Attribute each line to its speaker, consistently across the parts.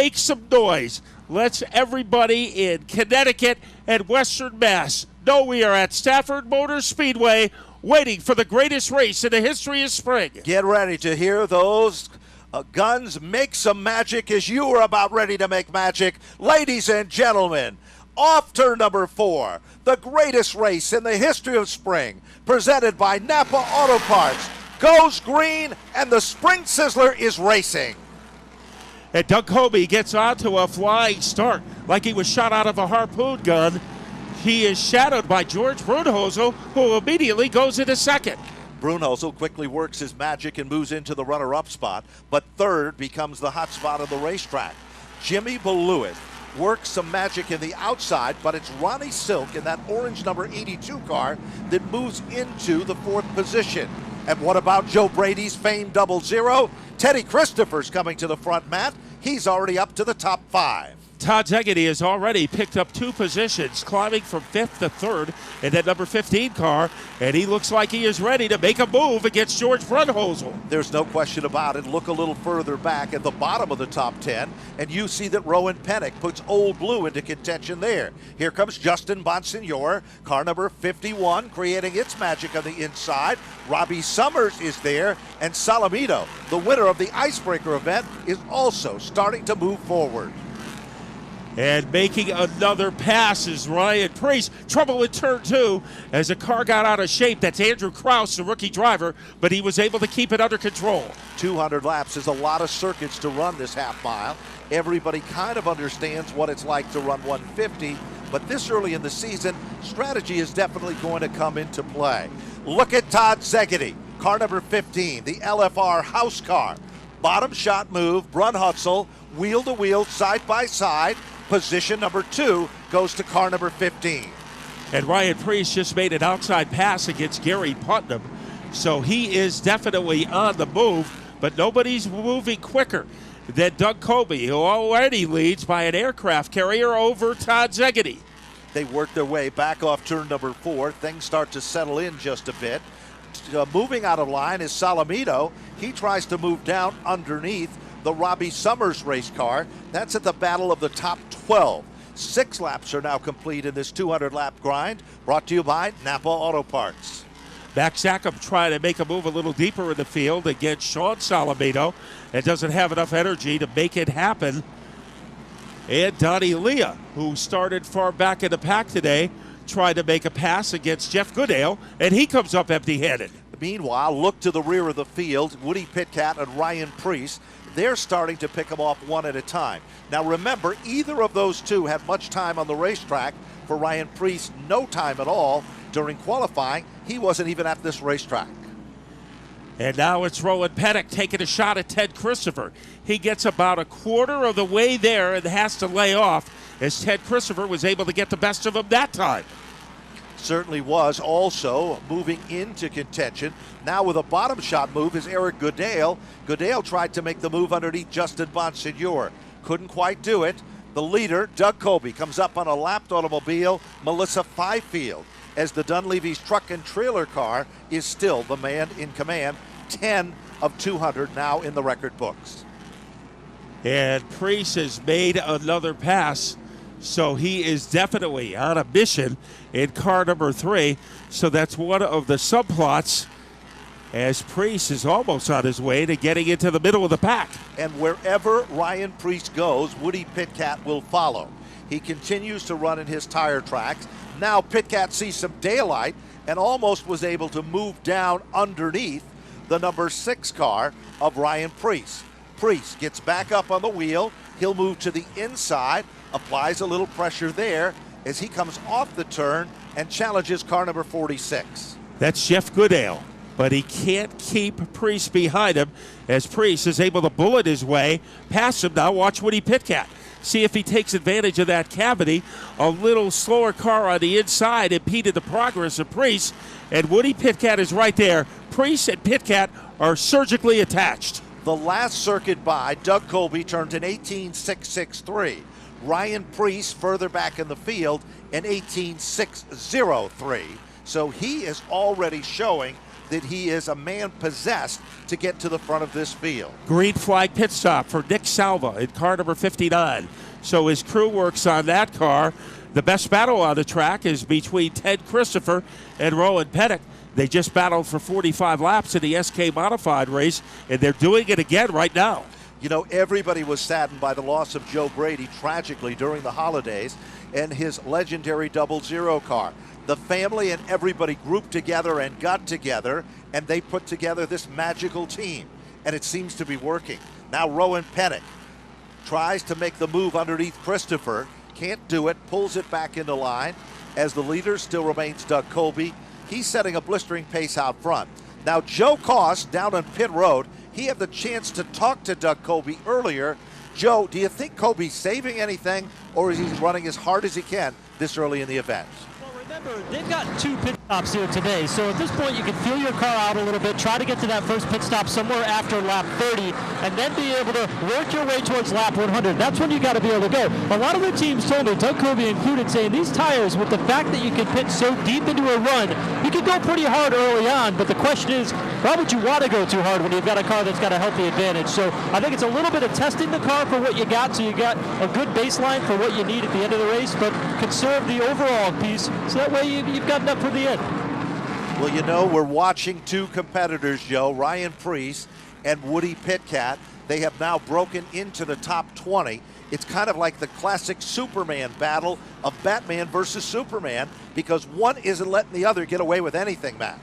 Speaker 1: Make some noise. Let's everybody in Connecticut and Western Mass know we are at Stafford Motor Speedway waiting for the greatest race in the history of spring.
Speaker 2: Get ready to hear those guns make some magic as you are about ready to make magic. Ladies and gentlemen, off turn number 4, the greatest race in the history of spring, presented by Napa Auto Parts, goes green, and the Spring Sizzler is racing.
Speaker 1: And Doug Coby gets onto a flying start like he was shot out of a harpoon gun. He is shadowed by George Brunhosel, who immediately goes into second.
Speaker 2: Brunhosel quickly works his magic and moves into the runner-up spot, but third becomes the hot spot of the racetrack. Jimmy Beluit works some magic in the outside, but it's Ronnie Silk in that orange number 82 car that moves into the 4th position. And what about Joe Brady's famed 00? Teddy Christopher's coming to the front mat. He's already up to the top 5.
Speaker 1: Todd Zegedy has already picked up 2 positions, climbing from 5th to 3rd in that number 15 car, and he looks like he is ready to make a move against George Brunhosel.
Speaker 2: There's no question about it. Look a little further back at the bottom of the top 10, and you see that Rowan Pennick puts Old Blue into contention there. Here comes Justin Bonsignor, car number 51, creating its magic on the inside. Robbie Summers is there, and Salamito, the winner of the Icebreaker event, is also starting to move forward.
Speaker 1: And making another pass is Ryan Priest. Trouble in turn 2 as the car got out of shape. That's Andrew Krause, the rookie driver, but he was able to keep it under control.
Speaker 2: 200 laps is a lot of circuits to run this half mile. Everybody kind of understands what it's like to run 150, but this early in the season, strategy is definitely going to come into play. Look at Todd Zegedy, car number 15, the LFR house car. Bottom shot move, Brunhosel, wheel to wheel, side by side. Position number 2 goes to car number 15.
Speaker 1: And Ryan Priest just made an outside pass against Gary Putnam, so he is definitely on the move, but nobody's moving quicker than Doug Coby, who already leads by an aircraft carrier over Todd Zegedy.
Speaker 2: They work their way back off turn number 4. Things start to settle in just a bit. Moving out of line is Salamito. He tries to move down underneath the Robbie Summers race car. That's at the battle of the top 12. 6 laps are now complete in this 200-lap grind, brought to you by Napa Auto Parts.
Speaker 1: Max Zackham trying to make a move a little deeper in the field against Sean Salamito and doesn't have enough energy to make it happen. And Donnie Leah, who started far back in the pack today, tried to make a pass against Jeff Goodale, and he comes up empty-handed.
Speaker 2: Meanwhile, look to the rear of the field. Woody Pitkat and Ryan Priest, they're starting to pick them off one at a time. Now remember, either of those two had much time on the racetrack. For Ryan Priest, no time at all during qualifying. He wasn't even at this racetrack.
Speaker 1: And now it's Rowan Pennick taking a shot at Ted Christopher. He gets about a quarter of the way there and has to lay off, as Ted Christopher was able to get the best of him that time.
Speaker 2: Certainly was. Also moving into contention now with a bottom shot move is Eric Goodale. Goodale tried to make the move underneath Justin Bonsignor. Couldn't quite do it. The leader, Doug Coby, comes up on a lapped automobile, Melissa Fifield, as the Dunleavy's truck and trailer car is still the man in command. 10 of 200 now in the record books.
Speaker 1: And Priest has made another pass, so he is definitely on a mission in car number 3. So that's one of the subplots, as Priest is almost on his way to getting into the middle of the pack.
Speaker 2: And wherever Ryan Priest goes, Woody Pitkat will follow. He continues to run in his tire tracks. Now Pitkat sees some daylight and almost was able to move down underneath the number 6 car of Ryan Priest. Priest gets back up on the wheel. He'll move to the inside, applies a little pressure there as he comes off the turn and challenges car number 46.
Speaker 1: That's Jeff Goodale, but he can't keep Priest behind him as Priest is able to bullet his way past him. Now watch Woody Pitkat. See if he takes advantage of that cavity. A little slower car on the inside impeded the progress of Priest, and Woody Pitkat is right there. Priest and Pitkat are surgically attached.
Speaker 2: The last circuit by, Doug Coby turned an 18.663. Ryan Priest further back in the field, an 18.603. So he is already showing that he is a man possessed to get to the front of this field.
Speaker 1: Green flag pit stop for Nick Salva in car number 59. So his crew works on that car. The best battle on the track is between Ted Christopher and Rowan Pettick. They just battled for 45 laps in the SK Modified race, and they're doing it again right now.
Speaker 2: You know, everybody was saddened by the loss of Joe Brady tragically during the holidays and his legendary 00 car. The family and everybody grouped together and got together, and they put together this magical team, and it seems to be working. Now Rowan Pettick tries to make the move underneath Christopher, can't do it, pulls it back into line. As the leader still remains Doug Coby. He's setting a blistering pace out front. Now Joe Koss down on pit road, he had the chance to talk to Doug Coby earlier. Joe, do you think Coby's saving anything, or is he running as hard as he can this early in the event?
Speaker 3: Remember, they've got 2 pit stops here today, so at this point you can feel your car out a little bit, try to get to that first pit stop somewhere after lap 30, and then be able to work your way towards lap 100. That's when you got to be able to go. A lot of the teams told me, Doug Coby included, saying these tires, with the fact that you can pit so deep into a run, you can go pretty hard early on, but the question is, why would you want to go too hard when you've got a car that's got a healthy advantage? So I think it's a little bit of testing the car for what you got, so you got a good baseline for what you need at the end of the race, but conserve the overall piece, so that way you've got enough for the end.
Speaker 2: Well, you know, we're watching 2 competitors, Joe, Ryan Preece and Woody Pitkat. They have now broken into the top 20. It's kind of like the classic Superman battle of Batman versus Superman, because one isn't letting the other get away with anything, Matt.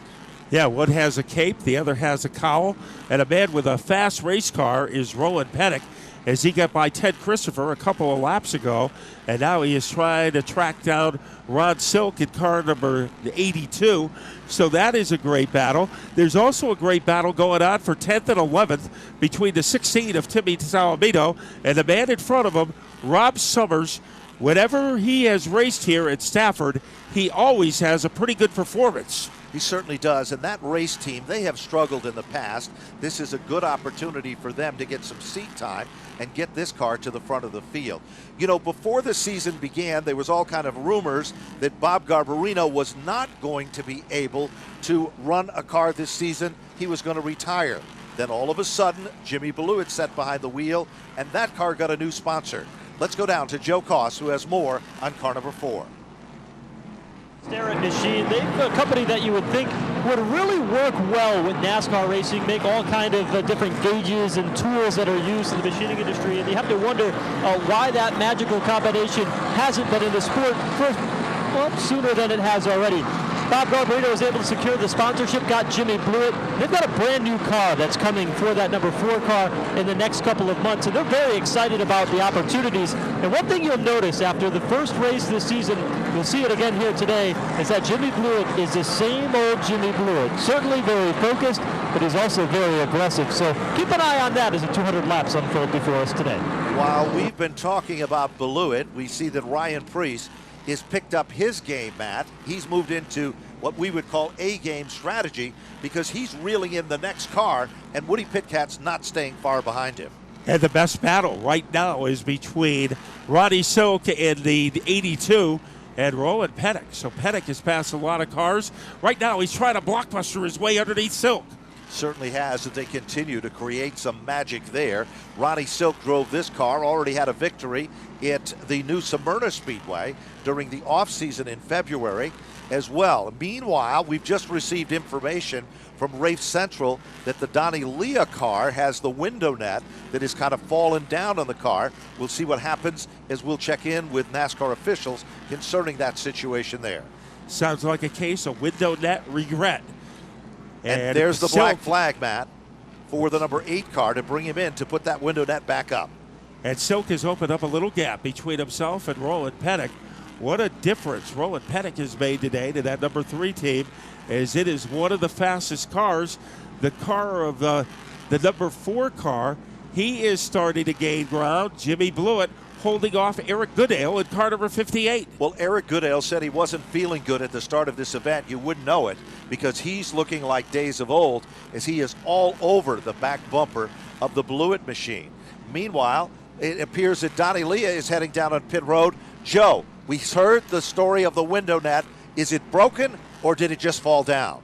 Speaker 1: Yeah, one has a cape, the other has a cowl, and a man with a fast race car is Rowan Pettick, as he got by Ted Christopher a couple of laps ago, and now he is trying to track down Rod Silk in car number 82. So that is a great battle. There's also a great battle going on for 10th and 11th between the 16 of Timmy Salamino and the man in front of him, Rob Summers. Whenever he has raced here at Stafford, he always has a pretty good performance.
Speaker 2: He certainly does, and that race team, they have struggled in the past. This is a good opportunity for them to get some seat time and get this car to the front of the field. You know, before the season began, there was all kind of rumors that Bob Garbarino was not going to be able to run a car this season. He was going to retire. Then all of a sudden, Jimmy Blewett sat behind the wheel, and that car got a new sponsor. Let's go down to Joe Koss, who has more on car number 4.
Speaker 3: Starrett Machine, they're a company that you would think would really work well with NASCAR racing, make all kind of different gauges and tools that are used in the machining industry, and you have to wonder why that magical combination hasn't been in the sport sooner than it has already. Bob Garbarino was able to secure the sponsorship, got Jimmy Blewett. They've got a brand new car that's coming for that number 4 car in the next couple of months, and they're very excited about the opportunities. And one thing you'll notice after the first race this season, you'll see it again here today, is that Jimmy Blewett is the same old Jimmy Blewett. Certainly very focused, but he's also very aggressive. So keep an eye on that as the 200 laps unfold before us today.
Speaker 2: While we've been talking about Blewett, we see that Ryan Preece has picked up his game, Matt. He's moved into what we would call A-game strategy, because he's reeling in the next car, and Woody Pitkat's not staying far behind him.
Speaker 1: And the best battle right now is between Roddy Silk in the 82 and Rowan Pettick. So Pettick has passed a lot of cars. Right now he's trying to blockbuster his way underneath Silk.
Speaker 2: Certainly has, as they continue to create some magic there. Ronnie Silk drove this car, already had a victory at the new Smyrna Speedway during the offseason in February as well. Meanwhile, we've just received information from Rafe Central that the Donnie Leah car has the window net that has kind of fallen down on the car. We'll see what happens as we'll check in with NASCAR officials concerning that situation there.
Speaker 1: Sounds like a case of window net regret.
Speaker 2: And there's the black flag, Matt, for the number 8 car to bring him in to put that window net back up.
Speaker 1: And Silk has opened up a little gap between himself and Rowan Pettick. What a difference Rowan Pettick has made today to that number 3 team, as it is one of the fastest cars. The car of the number 4 car, he is starting to gain ground. Jimmy Blewett holding off Eric Goodale in car number 58.
Speaker 2: Well, Eric Goodale said he wasn't feeling good at the start of this event. You wouldn't know it, because he's looking like days of old, as he is all over the back bumper of the Blewett machine. Meanwhile, it appears that Donnie Leah is heading down on pit road. Joe, we heard the story of the window net. Is it broken, or did it just fall down?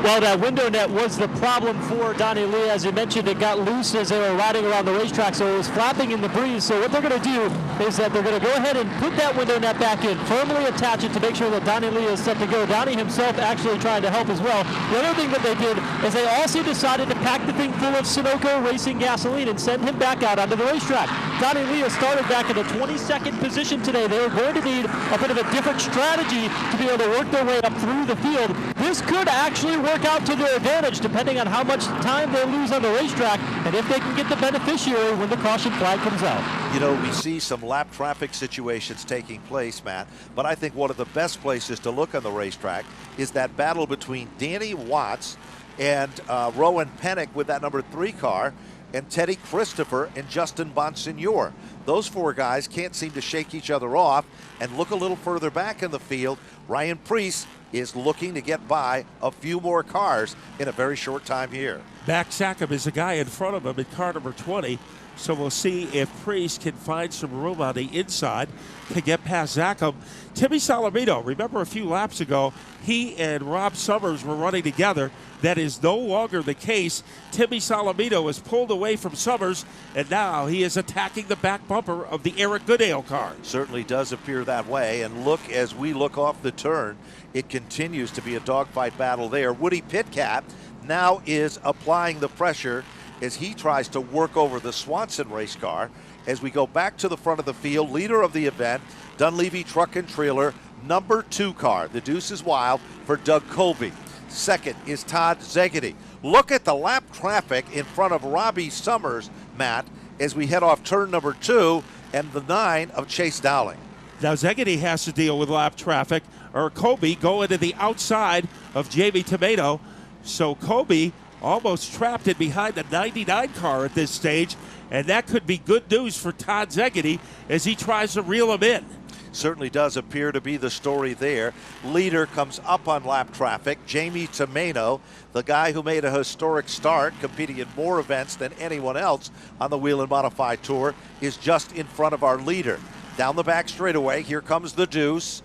Speaker 3: Well, that window net was the problem for Donnie Lee. As you mentioned, it got loose as they were riding around the racetrack, so it was flapping in the breeze. So what they're going to do is that they're going to go ahead and put that window net back in, firmly attach it to make sure that Donnie Lee is set to go. Donnie himself actually trying to help as well. The other thing that they did is they also decided to pack the thing full of Sunoco Racing gasoline and send him back out onto the racetrack. Donnie Lee has started back in the 22nd position today. They are going to need a bit of a different strategy to be able to work their way up through the field. This could actually work out to their advantage depending on how much time they lose on the racetrack and if they can get the beneficiary when the caution flag comes out.
Speaker 2: You know, we see some lap traffic situations taking place, Matt, but I think one of the best places to look on the racetrack is that battle between Danny Watts and Rowan Pennick with that number 3 car, and Teddy Christopher and Justin Bonsignor. Those 4 guys can't seem to shake each other off. And look a little further back in the field, Ryan Preece is looking to get by a few more cars in a very short time here.
Speaker 1: Max Sackham is the guy in front of him in car number 20. So we'll see if Preece can find some room on the inside to get past Sackham. Timmy Salamito, remember a few laps ago, he and Rob Summers were running together. That is no longer the case. Timmy Salamito is pulled away from Summers, and now he is attacking the back bumper of the Eric Goodale car.
Speaker 2: Certainly does appear that way. And look, as we look off the turn, it continues to be a dogfight battle there. Woody Pitcat now is applying the pressure as he tries to work over the Swanson race car. As we go back to the front of the field, leader of the event, Dunleavy Truck and Trailer, number 2 car. The deuce is wild for Doug Coby. Second is Todd Zegedy. Look at the lap traffic in front of Robbie Summers, Matt, as we head off turn number 2 and the 9 of Chase Dowling.
Speaker 1: Now Zegedy has to deal with lap traffic, or Coby going to the outside of Jamie Tomato. So Coby almost trapped in behind the 99 car at this stage, and that could be good news for Todd Zegedy as he tries to reel him in.
Speaker 2: Certainly does appear to be the story there. Leader comes up on lap traffic. Jamie Tomato, the guy who made a historic start, competing in more events than anyone else on the Whelen Modified Tour, is just in front of our leader. Down the back straightaway, here comes the deuce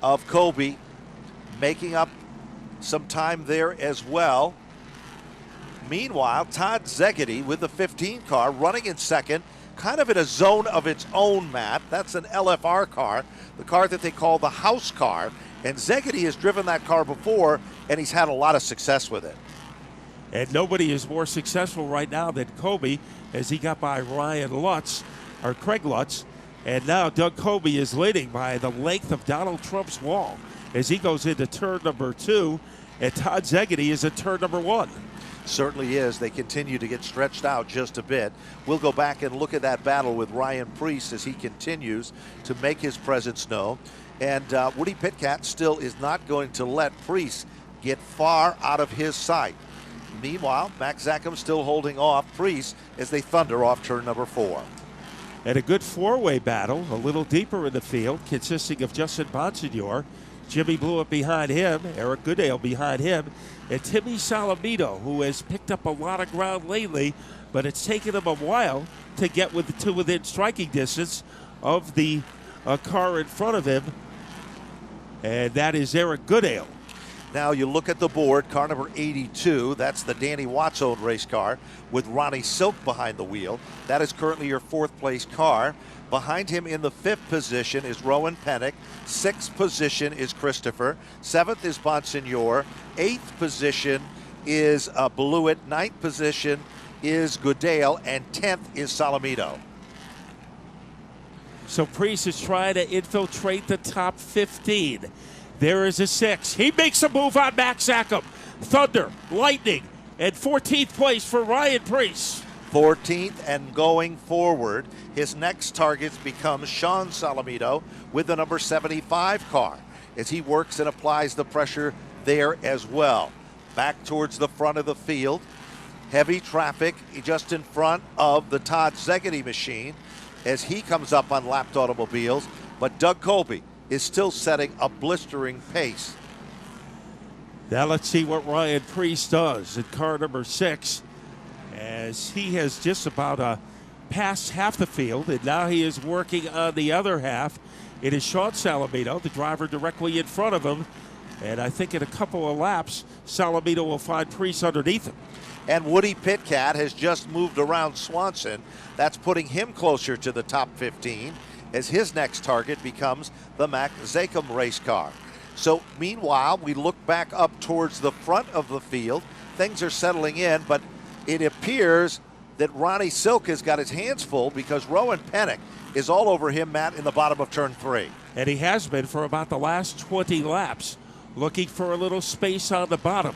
Speaker 2: of Coby, making up some time there as well. Meanwhile, Todd Zegedy with the 15 car running in second, kind of in a zone of its own, Matt. That's an LFR car, the car that they call the house car. And Zegedy has driven that car before, and he's had a lot of success with it.
Speaker 1: And nobody is more successful right now than Coby, as he got by Ryan Lutz, or Craig Lutz. And now Doug Coby is leading by the length of Donald Trump's wall as he goes into turn number 2, and Todd Zegedy is at turn number 1.
Speaker 2: Certainly is. They continue to get stretched out just a bit. We'll go back and look at that battle with Ryan Preece as he continues to make his presence known. And Woody Pitcat still is not going to let Preece get far out of his sight. Meanwhile, Max Sackham still holding off Preece as they thunder off turn number 4.
Speaker 1: And a good 4-way battle, a little deeper in the field, consisting of Justin Bonsignor, Jimmy Blewett behind him, Eric Goodale behind him, and Timmy Salamito, who has picked up a lot of ground lately, but it's taken him a while to get to within striking distance of the car in front of him, and that is Eric Goodale.
Speaker 2: Now you look at the board, car number 82, that's the Danny Watts-owned race car with Ronnie Silk behind the wheel. That is currently your 4th place car. Behind him in the 5th position is Rowan Pennick. 6th position is Christopher. 7th is Bonsignor. 8th position is Blewett. 9th position is Goodale. And 10th is Salamito.
Speaker 1: So Preece is trying to infiltrate the top 15. There is a 6. He makes a move on Max Sackham. Thunder, lightning, and 14th place for Ryan Preece.
Speaker 2: 14th and going forward. His next targets become Sean Salamito with the number 75 car as he works and applies the pressure there as well. Back towards the front of the field. Heavy traffic just in front of the Todd Zegedy machine as he comes up on lapped automobiles. But Doug Coby is still setting a blistering pace.
Speaker 1: Now let's see what Ryan Preece does in car number 6, as he has just about passed half the field, and now he is working on the other half. It is Sean Salamito, the driver directly in front of him, And I think in a couple of laps, Salamito will find Priest underneath him.
Speaker 2: And Woody Pitkat has just moved around Swanson. That's putting him closer to the top 15 as his next target becomes the Mac Zakum race car. So meanwhile, we look back up towards the front of the field. Things are settling in, but it appears that Ronnie Silk has got his hands full because Rowan Pennick is all over him, Matt, in the bottom of turn 3.
Speaker 1: And he has been for about the last 20 laps, looking for a little space on the bottom.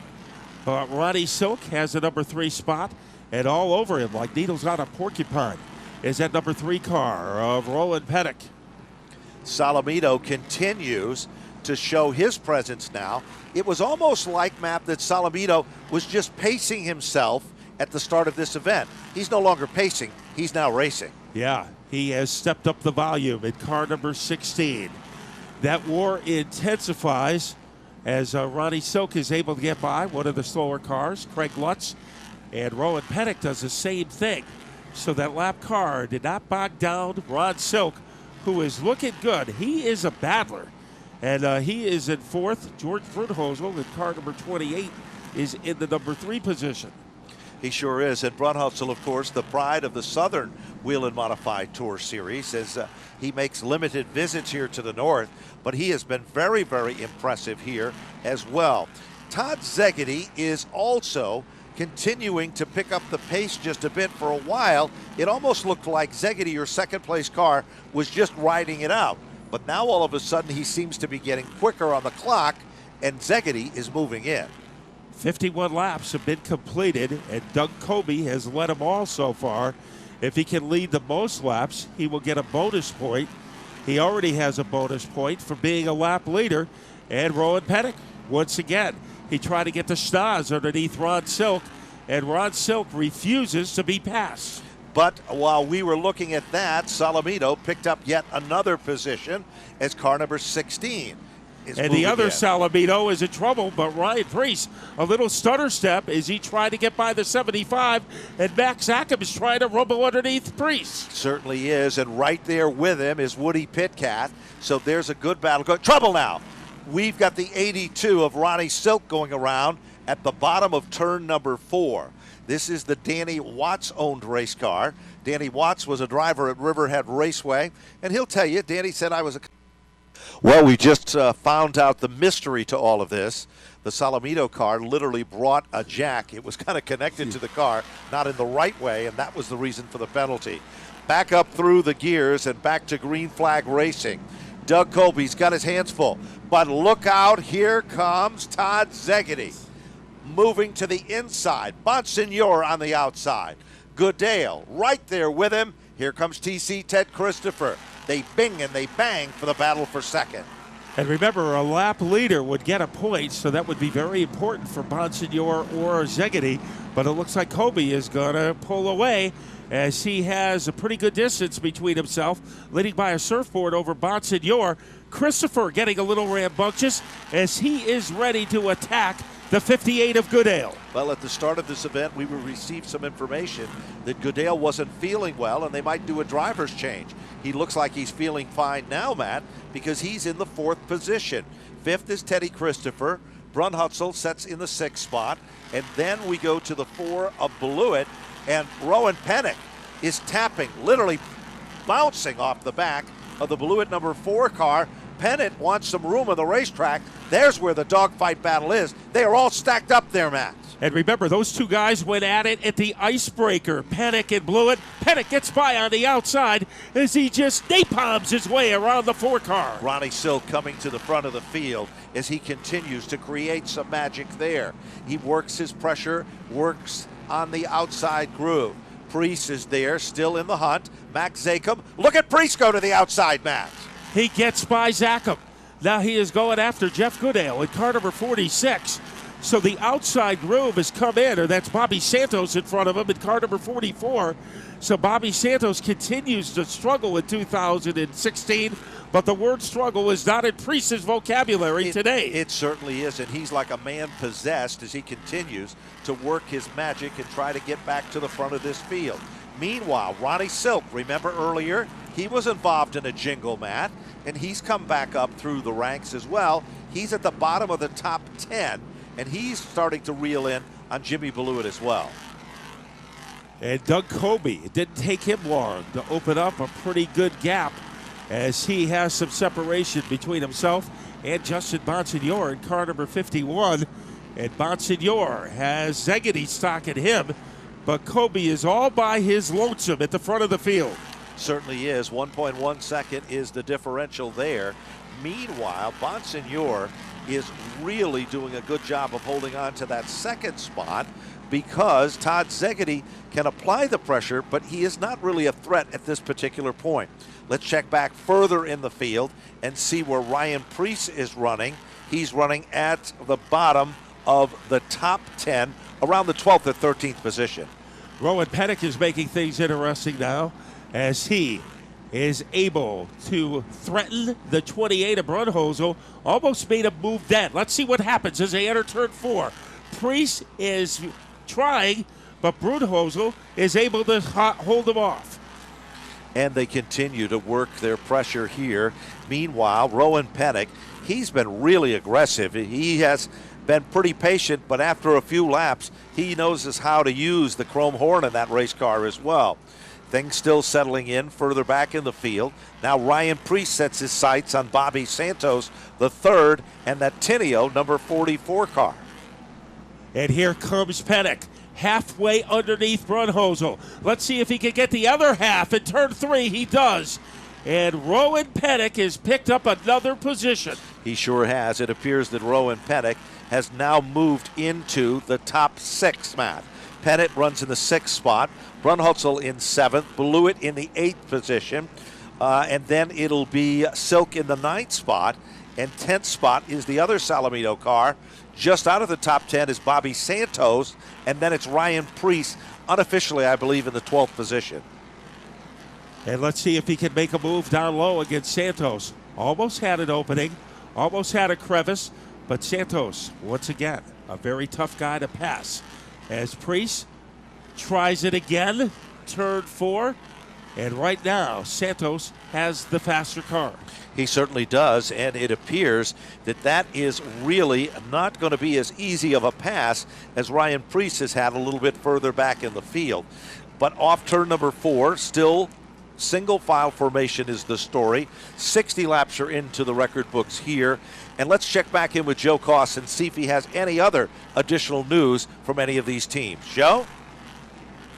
Speaker 1: But Ronnie Silk has the number 3 spot, and all over him, like needles on a porcupine, is that number 3 car of Rowan Pennick.
Speaker 2: Salamito continues to show his presence now. It was almost like, Matt, that Salamito was just pacing himself at the start of this event. He's no longer pacing, he's now racing.
Speaker 1: Yeah, he has stepped up the volume in car number 16. That war intensifies as Ronnie Silk is able to get by one of the slower cars, Craig Lutz, and Rowan Pennick does the same thing. So that lap car did not bog down Ron Silk, who is looking good. He is a battler, and he is in 4th. George Brunhosel in car number 28 is in the number 3 position.
Speaker 2: He sure is. And Brunhosel, of course, the pride of the Southern Whelen Modified Tour Series, as he makes limited visits here to the north, but he has been very, very impressive here as well. Todd Szegedy is also continuing to pick up the pace just a bit. For a while, it almost looked like Szegedy, your second place car, was just riding it out. But now all of a sudden he seems to be getting quicker on the clock, and Szegedy is moving in.
Speaker 1: 51 laps have been completed, and Doug Coby has led them all so far. If he can lead the most laps, he will get a bonus point. He already has a bonus point for being a lap leader. And Rowan Pennick, once again, he tried to get the Schnoz underneath Ron Silk, and Ron Silk refuses to be passed.
Speaker 2: But while we were looking at that, Salamito picked up yet another position as car number 16.
Speaker 1: And the other Salamito is in trouble, but Ryan Priest, a little stutter step as he tried to get by the 75, and Max Zakum is trying to rumble underneath Priest.
Speaker 2: Certainly is, and right there with him is Woody Pitkat. So there's a good battle. Trouble now. We've got the 82 of Ronnie Silk going around at the bottom of turn number 4. This is the Danny Watts-owned race car. Danny Watts was a driver at Riverhead Raceway, and he'll tell you, Danny said I was a... Well, we just found out the mystery to all of this. The Salamito car literally brought a jack. It was kind of connected to the car, not in the right way, and that was the reason for the penalty. Back up through the gears and back to green flag racing. Doug Coby's got his hands full. But look out, here comes Todd Szegedy. Moving to the inside. Bonsignor on the outside. Goodale right there with him. Here comes TC Ted Christopher. They bing and they bang for the battle for second.
Speaker 1: And remember, a lap leader would get a point, so that would be very important for Bonsignor or Szegedy. But it looks like Coby is going to pull away as he has a pretty good distance between himself, leading by a surfboard over Bonsignor. Christopher getting a little rambunctious as he is ready to attack the 58 of Goodale.
Speaker 2: Well, at the start of this event, we received some information that Goodale wasn't feeling well and they might do a driver's change. He looks like he's feeling fine now, Matt, because he's in the 4th position. 5th is Teddy Christopher. Brunhutzel sets in the 6th spot. And then we go to the 4 of Blewett, and Rowan Pennick is tapping, literally bouncing off the back of the Blewett number 4 car. Pennick wants some room on the racetrack. There's where the dogfight battle is. They are all stacked up there, Matt.
Speaker 1: And remember, those two guys went at it at the icebreaker. Pennick and Blewett. Pennick gets by on the outside as he just napalms his way around the 4 car.
Speaker 2: Ronnie Silk coming to the front of the field as he continues to create some magic there. He works his pressure, works on the outside groove. Priest is there, still in the hunt. Max Zakum. Look at Priest go to the outside, Matt.
Speaker 1: He gets by Zakum. Now he is going after Jeff Goodale in car number 46. So the outside groove has come in, or that's Bobby Santos in front of him in car number 44. So Bobby Santos continues to struggle in 2016, but the word struggle is not in Priest's vocabulary today.
Speaker 2: It certainly is, and he's like a man possessed as he continues to work his magic and try to get back to the front of this field. Meanwhile, Ronnie Silk, remember earlier, he was involved in a jingle, Matt, and he's come back up through the ranks as well. He's at the bottom of the top 10, and he's starting to reel in on Jimmy Blewett as well.
Speaker 1: And Doug Coby, it didn't take him long to open up a pretty good gap as he has some separation between himself and Justin Bonsignore in car number 51. And Bonsignore has Szegedy stalking him, but Coby is all by his lonesome at the front of the field.
Speaker 2: Certainly is. 1.1 second is the differential there. Meanwhile, Bonsignore is really doing a good job of holding on to that second spot because Todd Szegedy can apply the pressure, but he is not really a threat at this particular point. Let's check back further in the field and see where Ryan Preece is running. He's running at the bottom of the top 10, around the 12th or 13th position.
Speaker 1: Rowan Pettick is making things interesting now as he is able to threaten the 28 of Brunhosel. Almost made a move then. Let's see what happens as they enter turn 4. Preece is trying, but Brunhosel is able to hold him off.
Speaker 2: And they continue to work their pressure here. Meanwhile, Rowan Pettick, he's been really aggressive. He has been pretty patient, but after a few laps, he knows how to use the chrome horn in that race car as well. Things still settling in further back in the field. Now Ryan Preece sets his sights on Bobby Santos, the third, and that Tinio number 44 car.
Speaker 1: And here comes Pettick, halfway underneath Brunhosel. Let's see if he can get the other half in turn 3. He does. And Rowan Pettick has picked up another position.
Speaker 2: He sure has. It appears that Rowan Pettick has now moved into the top 6, Matt. Pettick runs in the 6th spot, Brunhosel in 7th, Blewett in the 8th position, and then it'll be Silk in the 9th spot, and 10th spot is the other Salamito car. Just out of the top 10 is Bobby Santos, and then it's Ryan Preece, unofficially, I believe, in the 12th position.
Speaker 1: And let's see if he can make a move down low against Santos. Almost had an opening, almost had a crevice, but Santos, once again, a very tough guy to pass. As Preece tries it again, turn 4, and right now Santos has the faster car.
Speaker 2: He certainly does, and it appears that that is really not going to be as easy of a pass as Ryan Preece has had a little bit further back in the field. But off turn number 4, still single file formation is the story. 60 laps are into the record books here. And let's check back in with Joe Koss and see if he has any other additional news from any of these teams. Joe?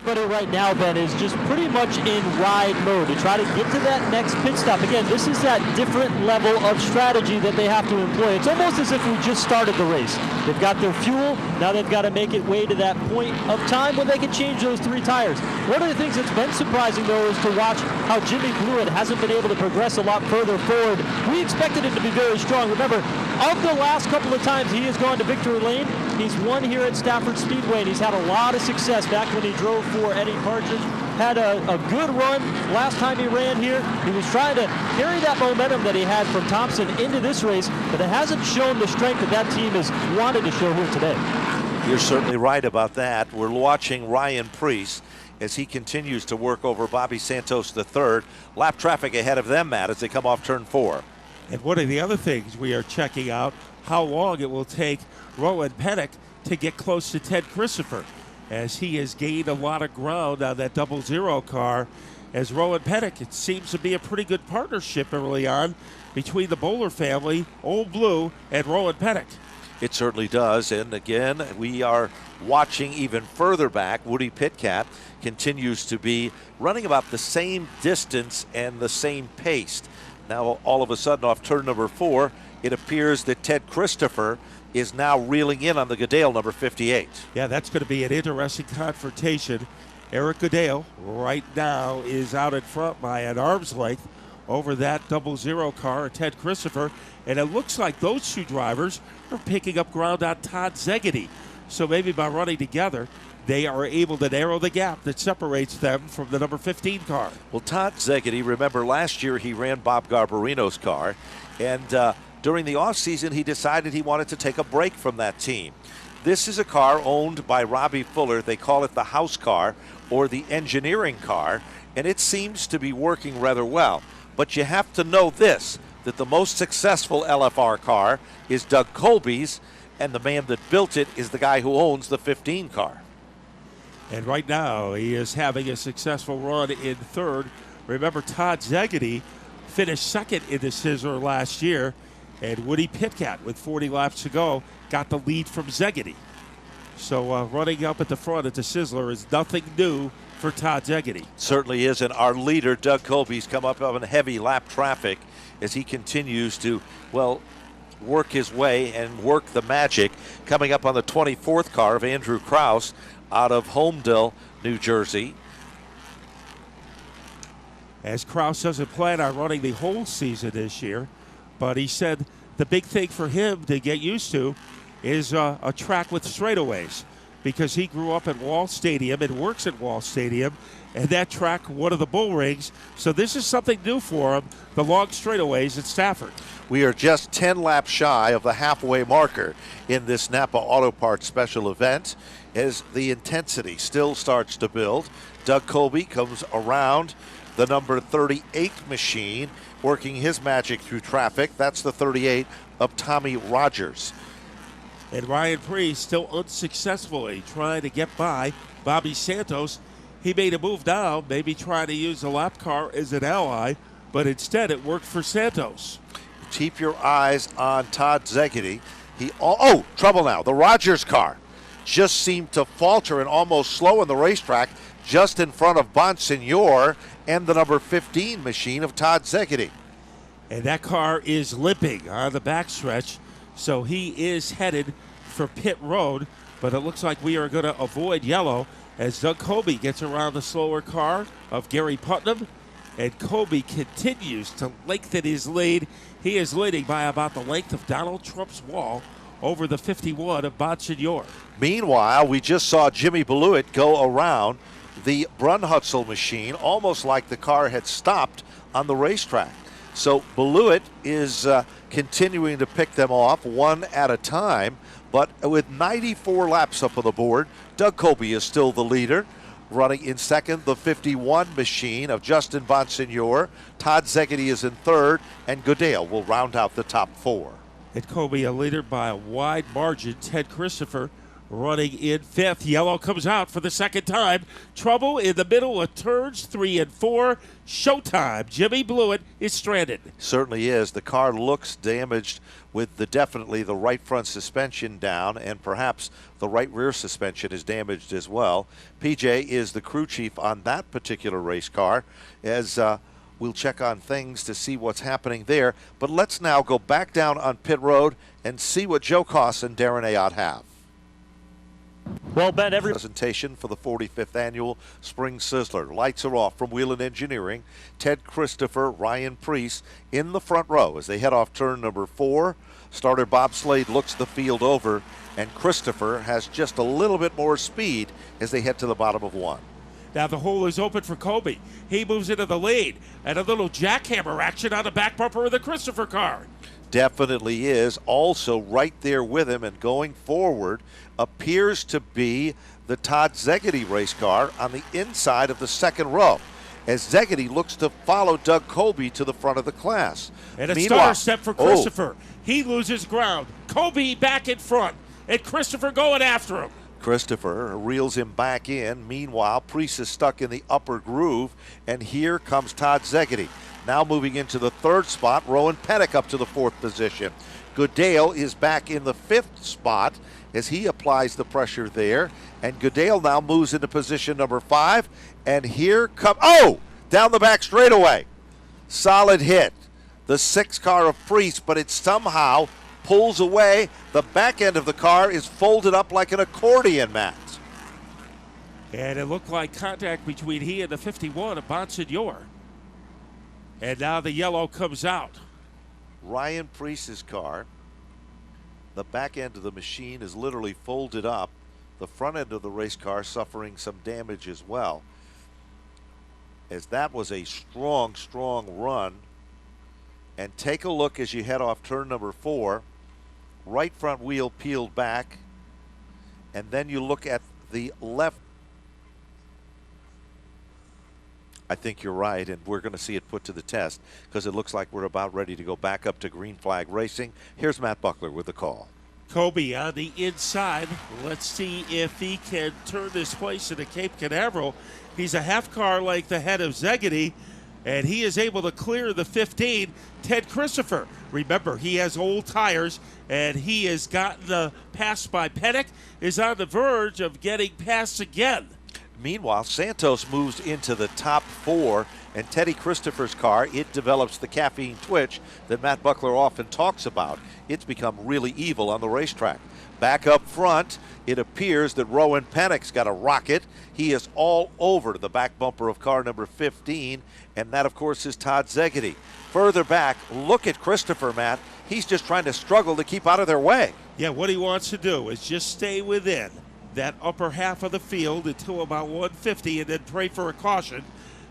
Speaker 3: Everybody right now, Ben, is just pretty much in ride mode to try to get to that next pit stop. Again, this is that different level of strategy that they have to employ. It's almost as if we just started the race. They've got their fuel. Now they've got to make it way to that point of time when they can change those 3 tires. One of the things that's been surprising, though, is to watch how Jimmy Blewett hasn't been able to progress a lot further forward. We expected him to be very strong. Remember, of the last couple of times he has gone to victory lane, he's won here at Stafford Speedway, and he's had a lot of success back when he drove for Eddie Partridge. Had a good run last time he ran here. He was trying to carry that momentum that he had from Thompson into this race, but it hasn't shown the strength that team has wanted to show here today.
Speaker 2: You're certainly right about that. We're watching Ryan Preece as he continues to work over Bobby Santos III. Lap traffic ahead of them, Matt, as they come off turn 4.
Speaker 1: And one of the other things we are checking out, how long it will take Rowan Pettick to get close to Ted Christopher, as he has gained a lot of ground on that 00 car. As Rowan Pettick, it seems to be a pretty good partnership early on between the Bowler family, Old Blue, and Rowan Pettick.
Speaker 2: It certainly does. And again, we are watching even further back. Woody Pitcat continues to be running about the same distance and the same pace. Now, all of a sudden, off turn number 4, it appears that Ted Christopher is now reeling in on the Goodale number 58.
Speaker 1: Yeah, that's going to be an interesting confrontation. Eric Goodale right now is out in front by an arm's length over that 00 car, Ted Christopher, and it looks like those 2 drivers are picking up ground on Todd Szegedy. So maybe by running together, they are able to narrow the gap that separates them from the number 15 car.
Speaker 2: Well, Todd Szegedy, remember last year he ran Bob Garbarino's car, and during the offseason he decided he wanted to take a break from that team. This is a car owned by Robbie Fuller. They call it the house car or the engineering car, and it seems to be working rather well. But you have to know this. that the most successful LFR car is Doug Coby's, and the man that built it is the guy who owns the 15 car.
Speaker 1: And right now, he is having a successful run in third. Remember, Todd Szegedy finished second in the Sizzler last year, and Woody Pitkat, with 40 laps to go, got the lead from Szegedy. So running up at the front at the Sizzler is nothing new for Todd Szegedy.
Speaker 2: Certainly is, and our leader, Doug Coby's come up on heavy lap traffic as he continues to, well, work his way and work the magic. Coming up on the 24th car of Andrew Krause out of Homedale, New Jersey.
Speaker 1: As Krause doesn't plan on running the whole season this year, but he said the big thing for him to get used to is a track with straightaways, because he grew up at Wall Stadium and works at Wall Stadium, and that track, one of the bull rings. So this is something new for him, the long straightaways at Stafford.
Speaker 2: We are just 10 laps shy of the halfway marker in this Napa Auto Parts special event as the intensity still starts to build. Doug Coby comes around the number 38 machine, working his magic through traffic. That's the 38 of Tommy Rogers.
Speaker 1: And Ryan Preece still unsuccessfully trying to get by Bobby Santos. He made a move now, maybe trying to use the lap car as an ally, but instead it worked for Santos.
Speaker 2: Keep your eyes on Todd Szegedy. Trouble now. The Rogers car just seemed to falter and almost slow in the racetrack just in front of Bonsignor and the number 15 machine of Todd Szegedy.
Speaker 1: And that car is limping on the backstretch, so he is headed for pit road, but it looks like we are going to avoid yellow as Doug Coby gets around the slower car of Gary Putnam, and Coby continues to lengthen his lead. He is leading by about the length of Donald Trump's wall over the 51 of Bonsignor.
Speaker 2: Meanwhile, we just saw Jimmy Blewett go around the Brunhutzel machine, almost like the car had stopped on the racetrack. So Blewett is continuing to pick them off one at a time, but with 94 laps up on the board, Doug Coby is still the leader. Running in second, the 51 machine of Justin Bonsignor. Todd Szegedy is in third, and Goodale will round out the top four.
Speaker 1: And Coby a leader by a wide margin. Ted Christopher running in fifth. Yellow comes out for the second time. Trouble in the middle of turns 3 and 4. Showtime. Jimmy Blewett is stranded.
Speaker 2: Certainly is. The car looks damaged with definitely the right front suspension down, and perhaps the right rear suspension is damaged as well. PJ is the crew chief on that particular race car, as we'll check on things to see what's happening there. But let's now go back down on pit road and see what Joe Koss and Darren Ayotte have.
Speaker 3: Well, Ben,
Speaker 2: Presentation for the 45th annual Spring Sizzler. Lights are off from Whelen Engineering. Ted Christopher, Ryan Preece in the front row as they head off turn number 4. Starter Bob Slade looks the field over, and Christopher has just a little bit more speed as they head to the bottom of 1.
Speaker 1: Now the hole is open for Coby. He moves into the lead, and a little jackhammer action on the back bumper of the Christopher car.
Speaker 2: Definitely is. Also right there with him and going forward appears to be the Todd Szegedy race car on the inside of the second row, as Szegedy looks to follow Doug Coby to the front of the class.
Speaker 1: And a star step for Christopher. He loses ground. Coby back in front, and Christopher going after him.
Speaker 2: Christopher reels him back in. Meanwhile, Preece is stuck in the upper groove, and here comes Todd Szegedy. Now moving into the third spot, Rowan Pettick up to the 4th position. Goodale is back in the 5th spot as he applies the pressure there. And Goodale now moves into position number 5. And here comes, down the back straightaway. Solid hit. The 6th car of Preece, but it somehow pulls away. The back end of the car is folded up like an accordion mat.
Speaker 1: And it looked like contact between he and the 51 of Bonsignor. And now the yellow comes out.
Speaker 2: Ryan Preece's car, the back end of the machine is literally folded up. The front end of the race car suffering some damage as well, as that was a strong, strong run. And take a look as you head off turn number 4. Right front wheel peeled back, and then you look at the left. I think you're right, and we're going to see it put to the test because it looks like we're about ready to go back up to green flag racing. Here's Matt Buckler with the call.
Speaker 1: Coby on the inside. Let's see if he can turn this place into Cape Canaveral. He's a half car length ahead of Szegedy, and he is able to clear the 15. Ted Christopher, remember, he has old tires, and he has gotten the pass by Pennick, is on the verge of getting passed again.
Speaker 2: Meanwhile, Santos moves into the top 4, and Teddy Christopher's car, it develops the caffeine twitch that Matt Buckler often talks about. It's become really evil on the racetrack. Back up front, it appears that Rowan Pennick's got a rocket. He is all over the back bumper of car number 15, and that, of course, is Todd Szegedy. Further back, look at Christopher, Matt. He's just trying to struggle to keep out of their way.
Speaker 1: Yeah, what he wants to do is just stay within that upper half of the field until about 150 and then pray for a caution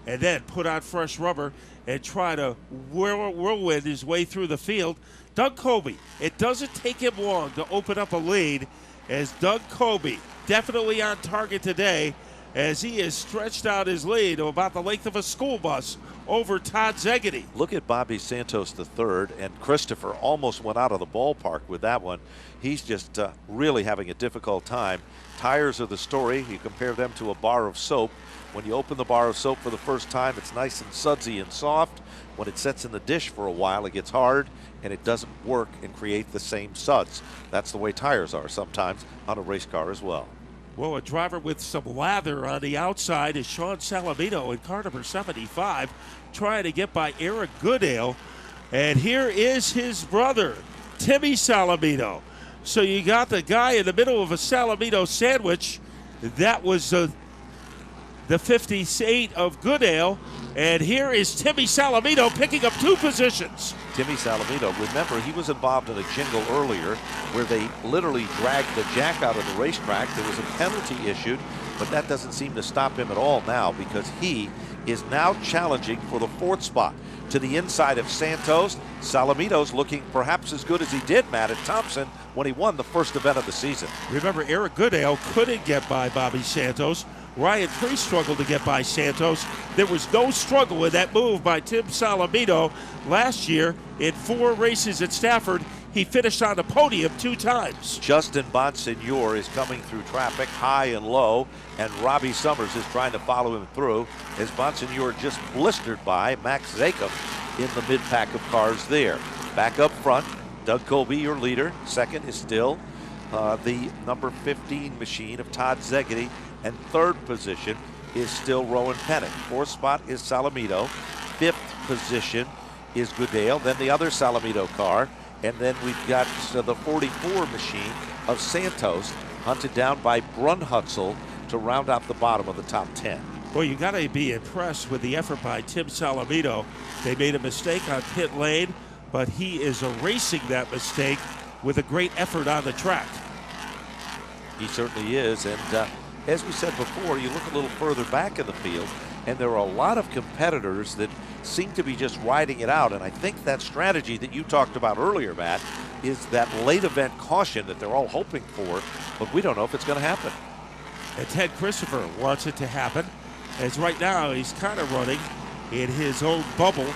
Speaker 1: and then put on fresh rubber and try to whirlwind his way through the field. Doug Coby, it doesn't take him long to open up a lead as Doug Coby definitely on target today as he has stretched out his lead to about the length of a school bus over Todd Szegedy.
Speaker 2: Look at Bobby Santos III, and Christopher almost went out of the ballpark with that one. He's just really having a difficult time. Tires are the story. You compare them to a bar of soap. When you open the bar of soap for the first time, it's nice and sudsy and soft. When it sets in the dish for a while, it gets hard and it doesn't work and create the same suds. That's the way tires are sometimes on a race car as well.
Speaker 1: Well, a driver with some lather on the outside is Sean Salamino in car number 75, trying to get by Eric Goodale. And here is his brother, Timmy Salamino. So you got the guy in the middle of a Salamino sandwich. That was the 58 of Goodale. And here is Timmy Salamino picking up 2 positions.
Speaker 2: Timmy Salamino, remember, he was involved in a jingle earlier where they literally dragged the jack out of the racetrack. There was a penalty issued, but that doesn't seem to stop him at all now because he is now challenging for the 4th spot. To the inside of Santos, Salamino's looking perhaps as good as he did, Matt, at Thompson when he won the first event of the season.
Speaker 1: Remember, Eric Goodale couldn't get by Bobby Santos. Ryan Priest struggled to get by Santos. There was no struggle in that move by Tim Salamino. Last year, in 4 races at Stafford, he finished on the podium 2 times.
Speaker 2: Justin Bonsignor is coming through traffic high and low, and Robbie Summers is trying to follow him through as Bonsignor just blistered by Max Zakum in the mid-pack of cars there. Back up front, Doug Coby, your leader. Second is still the number 15 machine of Todd Szegedy, and 3rd position is still Rowan Pennick. 4th spot is Salamino. 5th position is Goodale, then the other Salamino car, and then we've got the 44 machine of Santos, hunted down by Brunhutzel to round out the bottom of the top 10.
Speaker 1: Well, you got to be impressed with the effort by Tim Salamino. They made a mistake on pit lane, but he is erasing that mistake with a great effort on the track.
Speaker 2: He certainly is, and as we said before, you look a little further back in the field, and there are a lot of competitors that seem to be just riding it out. And I think that strategy that you talked about earlier, Matt, is that late event caution that they're all hoping for, but we don't know if it's going to happen.
Speaker 1: And Ted Christopher wants it to happen, as right now he's kind of running in his own bubble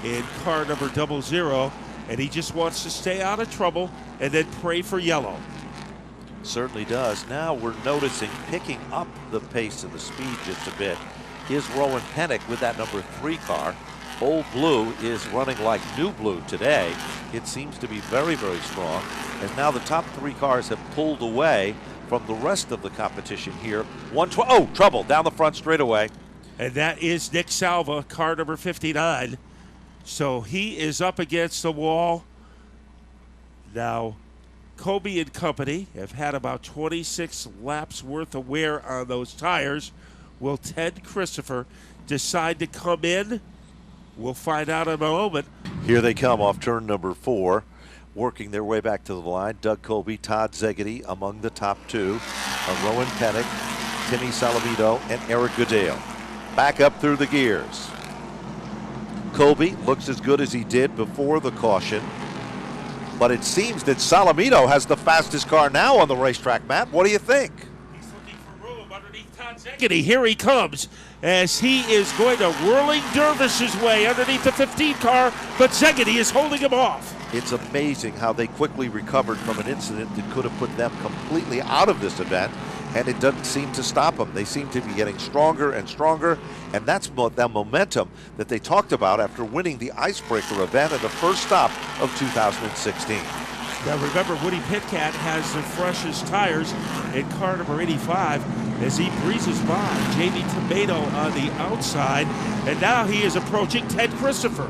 Speaker 1: in car number 00, and he just wants to stay out of trouble and then pray for yellow.
Speaker 2: Certainly does. Now we're noticing picking up the pace and the speed just a bit is Rowan Pennick with that number 3 car. Old Blue is running like new blue today. It seems to be very, very strong. And now the top 3 cars have pulled away from the rest of the competition here. Oh, trouble down the front straightaway.
Speaker 1: And that is Nick Salva, car number 59. So he is up against the wall. Now, Coby and company have had about 26 laps worth of wear on those tires. Will Ted Christopher decide to come in? We'll find out in a moment.
Speaker 2: Here they come off turn number 4, working their way back to the line. Doug Coby, Todd Szegedy among the top 2. Rowan Pennick, Timmy Salamino, and Eric Goodale. Back up through the gears. Coby looks as good as he did before the caution, but it seems that Salamino has the fastest car now on the racetrack, Matt. What do you think?
Speaker 1: He's looking for room underneath Todd Szegedy, here he comes as he is going to whirling dervish his way underneath the 15 car, but Szegedy is holding him off.
Speaker 2: It's amazing how they quickly recovered from an incident that could have put them completely out of this event, and it doesn't seem to stop them. They seem to be getting stronger and stronger, and that's that momentum that they talked about after winning the Icebreaker event at the first stop of 2016.
Speaker 1: Now remember, Woody Pitkat has the freshest tires in car number 85 as he breezes by J.D. Tomato on the outside, and now he is approaching Ted Christopher.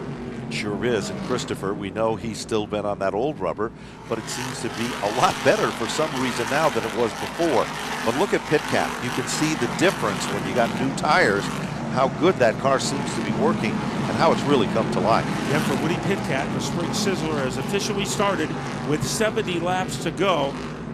Speaker 2: Sure is, and Christopher, we know he's still been on that old rubber, but it seems to be a lot better for some reason now than it was before. But look at Pitkat. You can see the difference when you got new tires, how good that car seems to be working, and how it's really come to life.
Speaker 1: Yeah, for Woody Pitkat, the Spring Sizzler has officially started with 70 laps to go,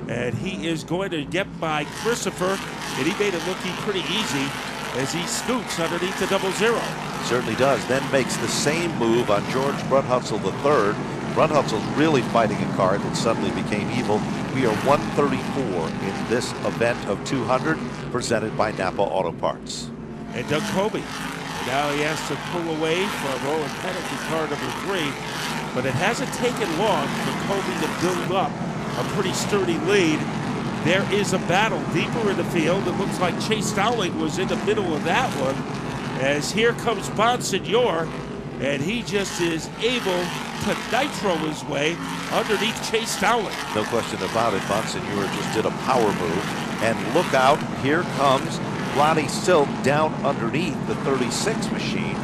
Speaker 1: and he is going to get by Christopher, and he made it looking pretty easy as he scoots underneath the 00.
Speaker 2: Certainly does. Then makes the same move on George Brunhutzel III. Brunhutzel's really fighting a car that suddenly became evil. We are 134 in this event of 200 presented by Napa Auto Parts.
Speaker 1: And Doug Coby. Now he has to pull away from rolling penalty car number 3, but it hasn't taken long for Coby to build up a pretty sturdy lead. There is a battle deeper in the field. It looks like Chase Dowling was in the middle of that one, as here comes Bonsignor, and he just is able to nitro his way underneath Chase Dowling.
Speaker 2: No question about it. Bonsignor just did a power move, and look out, here comes Lonnie Silk down underneath the 36 machine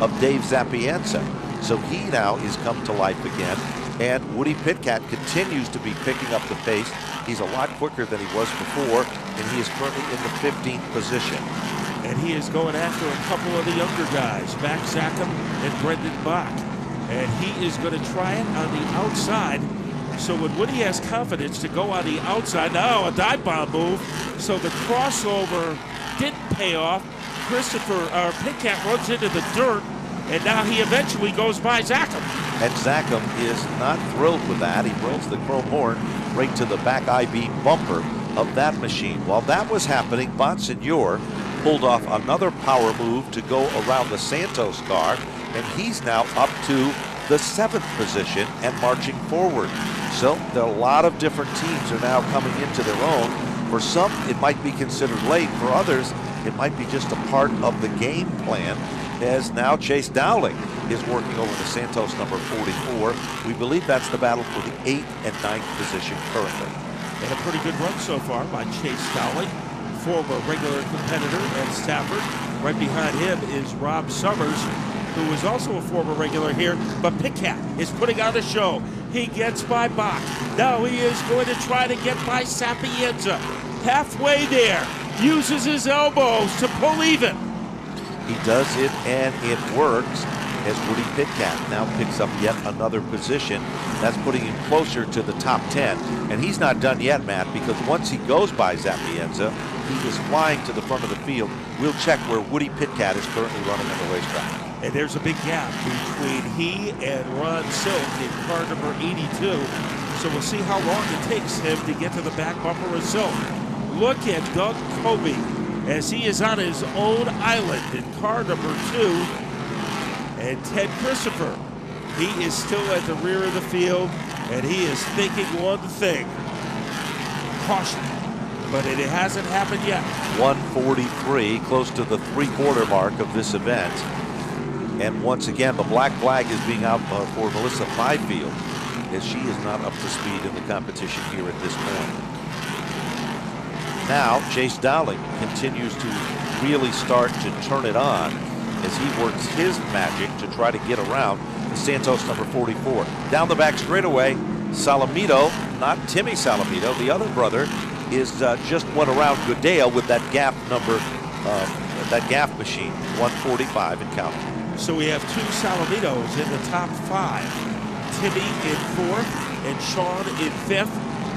Speaker 2: of Dave Zapienza. So he now is come to life again, and Woody Pitkat continues to be picking up the pace. He's a lot quicker than he was before, and he is currently in the 15th position.
Speaker 1: And he is going after a couple of the younger guys, Max Zackham and Brendan Bach. And he is going to try it on the outside. So when Woody has confidence to go on the outside, now a dive bomb move. So the crossover didn't pay off. Pitkat runs into the dirt, and now he eventually goes by Zackham.
Speaker 2: And Zackham is not thrilled with that. He brings the chrome horn right to the back I-beam bumper of that machine. While that was happening, Bonsignor pulled off another power move to go around the Santos car, and he's now up to the 7th position and marching forward. So there are a lot of different teams are now coming into their own. For some, it might be considered late. For others, it might be just a part of the game plan, as now Chase Dowling is working over the Santos number 44. We believe that's the battle for the 8th and 9th position currently.
Speaker 1: And a pretty good run so far by Chase Dowling, former regular competitor at Stafford. Right behind him is Rob Summers, who is also a former regular here, but Pitkat is putting on a show. He gets by Bach. Now he is going to try to get by Sapienza. Halfway there, uses his elbows to pull even.
Speaker 2: He does it, and it works, as Woody Pitkat now picks up yet another position. That's putting him closer to the top 10. And he's not done yet, Matt, because once he goes by Zapienza, he is flying to the front of the field. We'll check where Woody Pitkat is currently running on the racetrack.
Speaker 1: And there's a big gap between he and Ron Silk in car number 82. So we'll see how long it takes him to get to the back bumper of Silk. Look at Doug Coby as he is on his own island in car number 2. And Ted Christopher, he is still at the rear of the field, and he is thinking one thing: caution. But it hasn't happened yet.
Speaker 2: 143, close to the 3/4 mark of this event. And once again, the black flag is being out for Melissa Byfield, as she is not up to speed in the competition here at this point. Now, Chase Dowling continues to really start to turn it on as he works his magic to try to get around the Santos number 44. Down the back straightaway, Salamito, not Timmy Salamito, the other brother, is just went around Goodale with that gaff number, that gaff machine, 145 and counting.
Speaker 1: So we have 2 Salamitos in the top 5. Timmy in 4th, and Sean in 5th,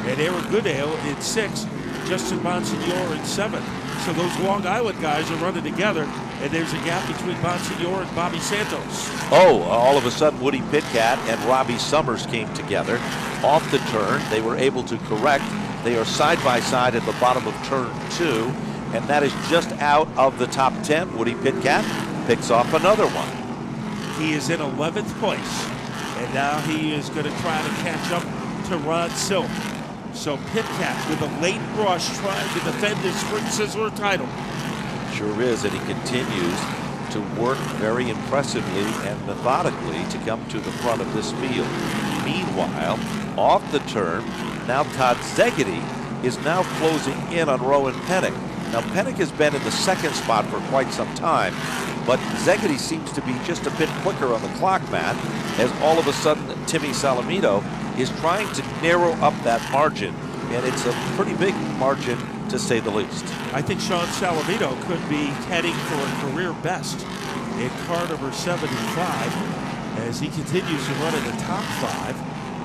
Speaker 1: and Eric Goodale in 6th. Justin Bonsignor in 7th. So those Long Island guys are running together, and there's a gap between Bonsignor and Bobby Santos.
Speaker 2: Oh, all of a sudden Woody Pitkat and Robbie Summers came together. Off the turn, they were able to correct. They are side by side at the bottom of turn 2, and that is just out of the top 10. Woody Pitkat picks off another one.
Speaker 1: He is in 11th place, and now he is going to try to catch up to Ron Silk. So Pitkat with a late rush trying to defend his Spring Sizzler title.
Speaker 2: Sure is, and he continues to work very impressively and methodically to come to the front of this field. Meanwhile, off the turn, now Todd Szegedy is now closing in on Rowan Pennock. Now Pennock has been in the second spot for quite some time, but Szegedy seems to be just a bit quicker on the clock, Matt, as all of a sudden Timmy Salamito is trying to narrow up that margin, and it's a pretty big margin to say the least.
Speaker 1: I think Sean Salamito could be heading for a career best in car number 75 as he continues to run in the top 5,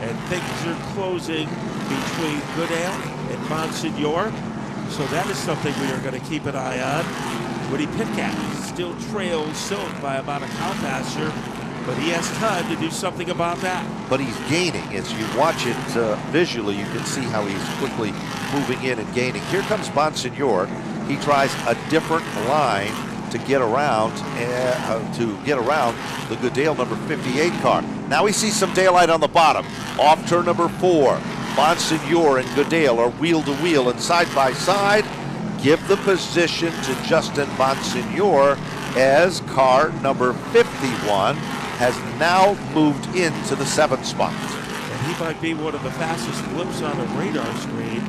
Speaker 1: and things are closing between Goodale and Monsignor. So that is something we are going to keep an eye on. Woody Pitkat still trails Silk by about a cow pasture, but he has time to do something about that.
Speaker 2: But he's gaining. As you watch it visually, you can see how he's quickly moving in and gaining. Here comes Monsignor. He tries a different line to get around the Goodale number 58 car. Now he sees some daylight on the bottom. Off turn number 4. Monsignor and Goodale are wheel to wheel and side by side. Give the position to Justin Monsignor as car number 51 has now moved into the 7th spot.
Speaker 1: And he might be one of the fastest blips on the radar screen,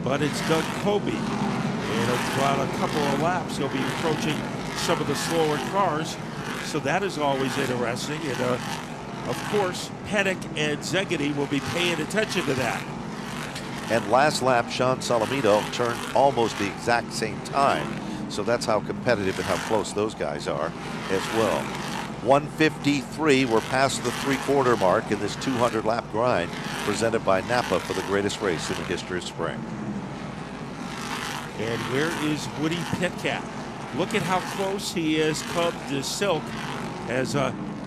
Speaker 1: but it's Doug Coby. And about a couple of laps, he'll be approaching some of the slower cars. So that is always interesting. And of course, Pennock and Szegedy will be paying attention to that.
Speaker 2: And last lap, Sean Salamito turned almost the exact same time. So that's how competitive and how close those guys are as well. 153, we're past the 3/4 mark in this 200-lap grind presented by Napa for the greatest race in the history of spring.
Speaker 1: And where is Woody Pitkat? Look at how close he is come to Silk, as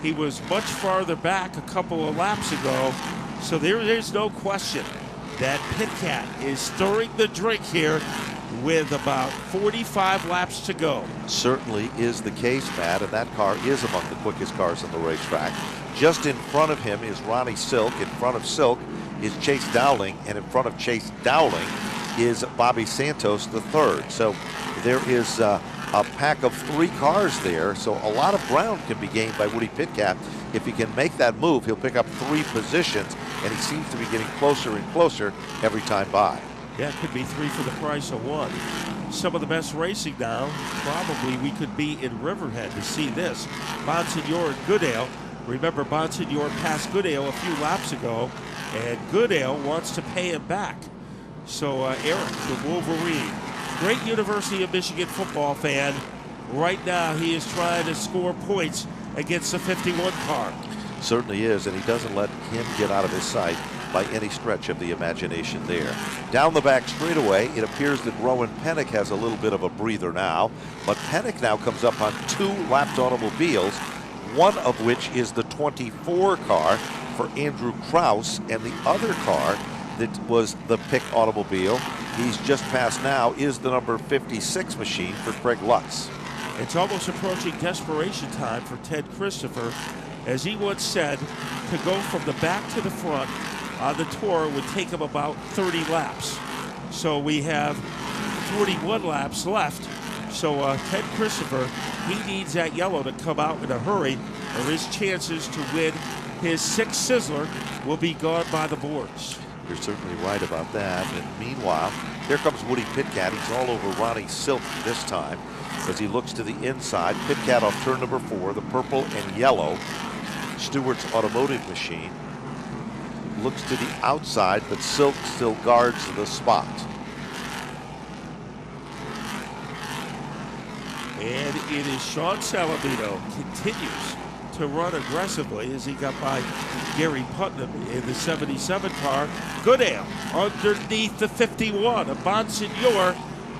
Speaker 1: he was much farther back a couple of laps ago. So there's no question that Pitkat is stirring the drink here with about 45 laps to go.
Speaker 2: Certainly is the case, Matt, and that car is among the quickest cars on the racetrack. Just in front of him is Ronnie Silk. In front of Silk is Chase Dowling, and in front of Chase Dowling is Bobby Santos III. So there is a pack of 3 cars there, so a lot of ground can be gained by Woody Pitkat. If he can make that move, he'll pick up 3 positions, and he seems to be getting closer and closer every time by.
Speaker 1: Yeah, it could be 3 for the price of 1. Some of the best racing now, probably we could be in Riverhead to see this. Monsignor and Goodale. Remember, Monsignor passed Goodale a few laps ago, and Goodale wants to pay him back. So Eric, the Wolverine, great University of Michigan football fan. Right now, he is trying to score points against the 51 car.
Speaker 2: Certainly is, and he doesn't let him get out of his sight by any stretch of the imagination there. Down the back straightaway, it appears that Rowan Pennock has a little bit of a breather now, but Pennock now comes up on 2 lapped automobiles, one of which is the 24 car for Andrew Krause, and the other car that was the pick automobile he's just passed now is the number 56 machine for Craig Lutz.
Speaker 1: It's almost approaching desperation time for Ted Christopher. As he once said, to go from the back to the front on the tour would take him about 30 laps. So we have 41 laps left. So Ted Christopher, he needs that yellow to come out in a hurry, or his chances to win his 6th Sizzler will be gone by the boards.
Speaker 2: You're certainly right about that. And meanwhile, here comes Woody Pitkat. He's all over Ronnie Silk this time as he looks to the inside. Pitkat off turn number 4, the purple and yellow Stewart's automotive machine. Looks to the outside, but Silk still guards the spot.
Speaker 1: And it is Sean Salamito continues to run aggressively as he got by Gary Putnam in the 77 car. Goodale underneath the 51 of Monsignor,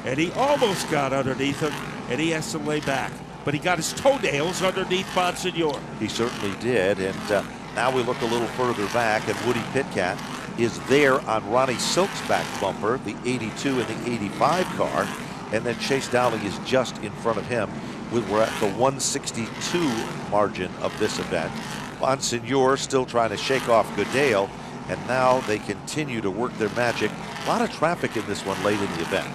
Speaker 1: and he almost got underneath him, and he has to lay back. But he got his toenails underneath Monsignor.
Speaker 2: He certainly did, and now we look a little further back, and Woody Pitkat is there on Ronnie Silk's back bumper, the 82 and the 85 car. and then Chase Dowling is just in front of him. We're at the 162 margin of this event. Bonsignor still trying to shake off Goodale, and now they continue to work their magic. A lot of traffic in this one late in the event.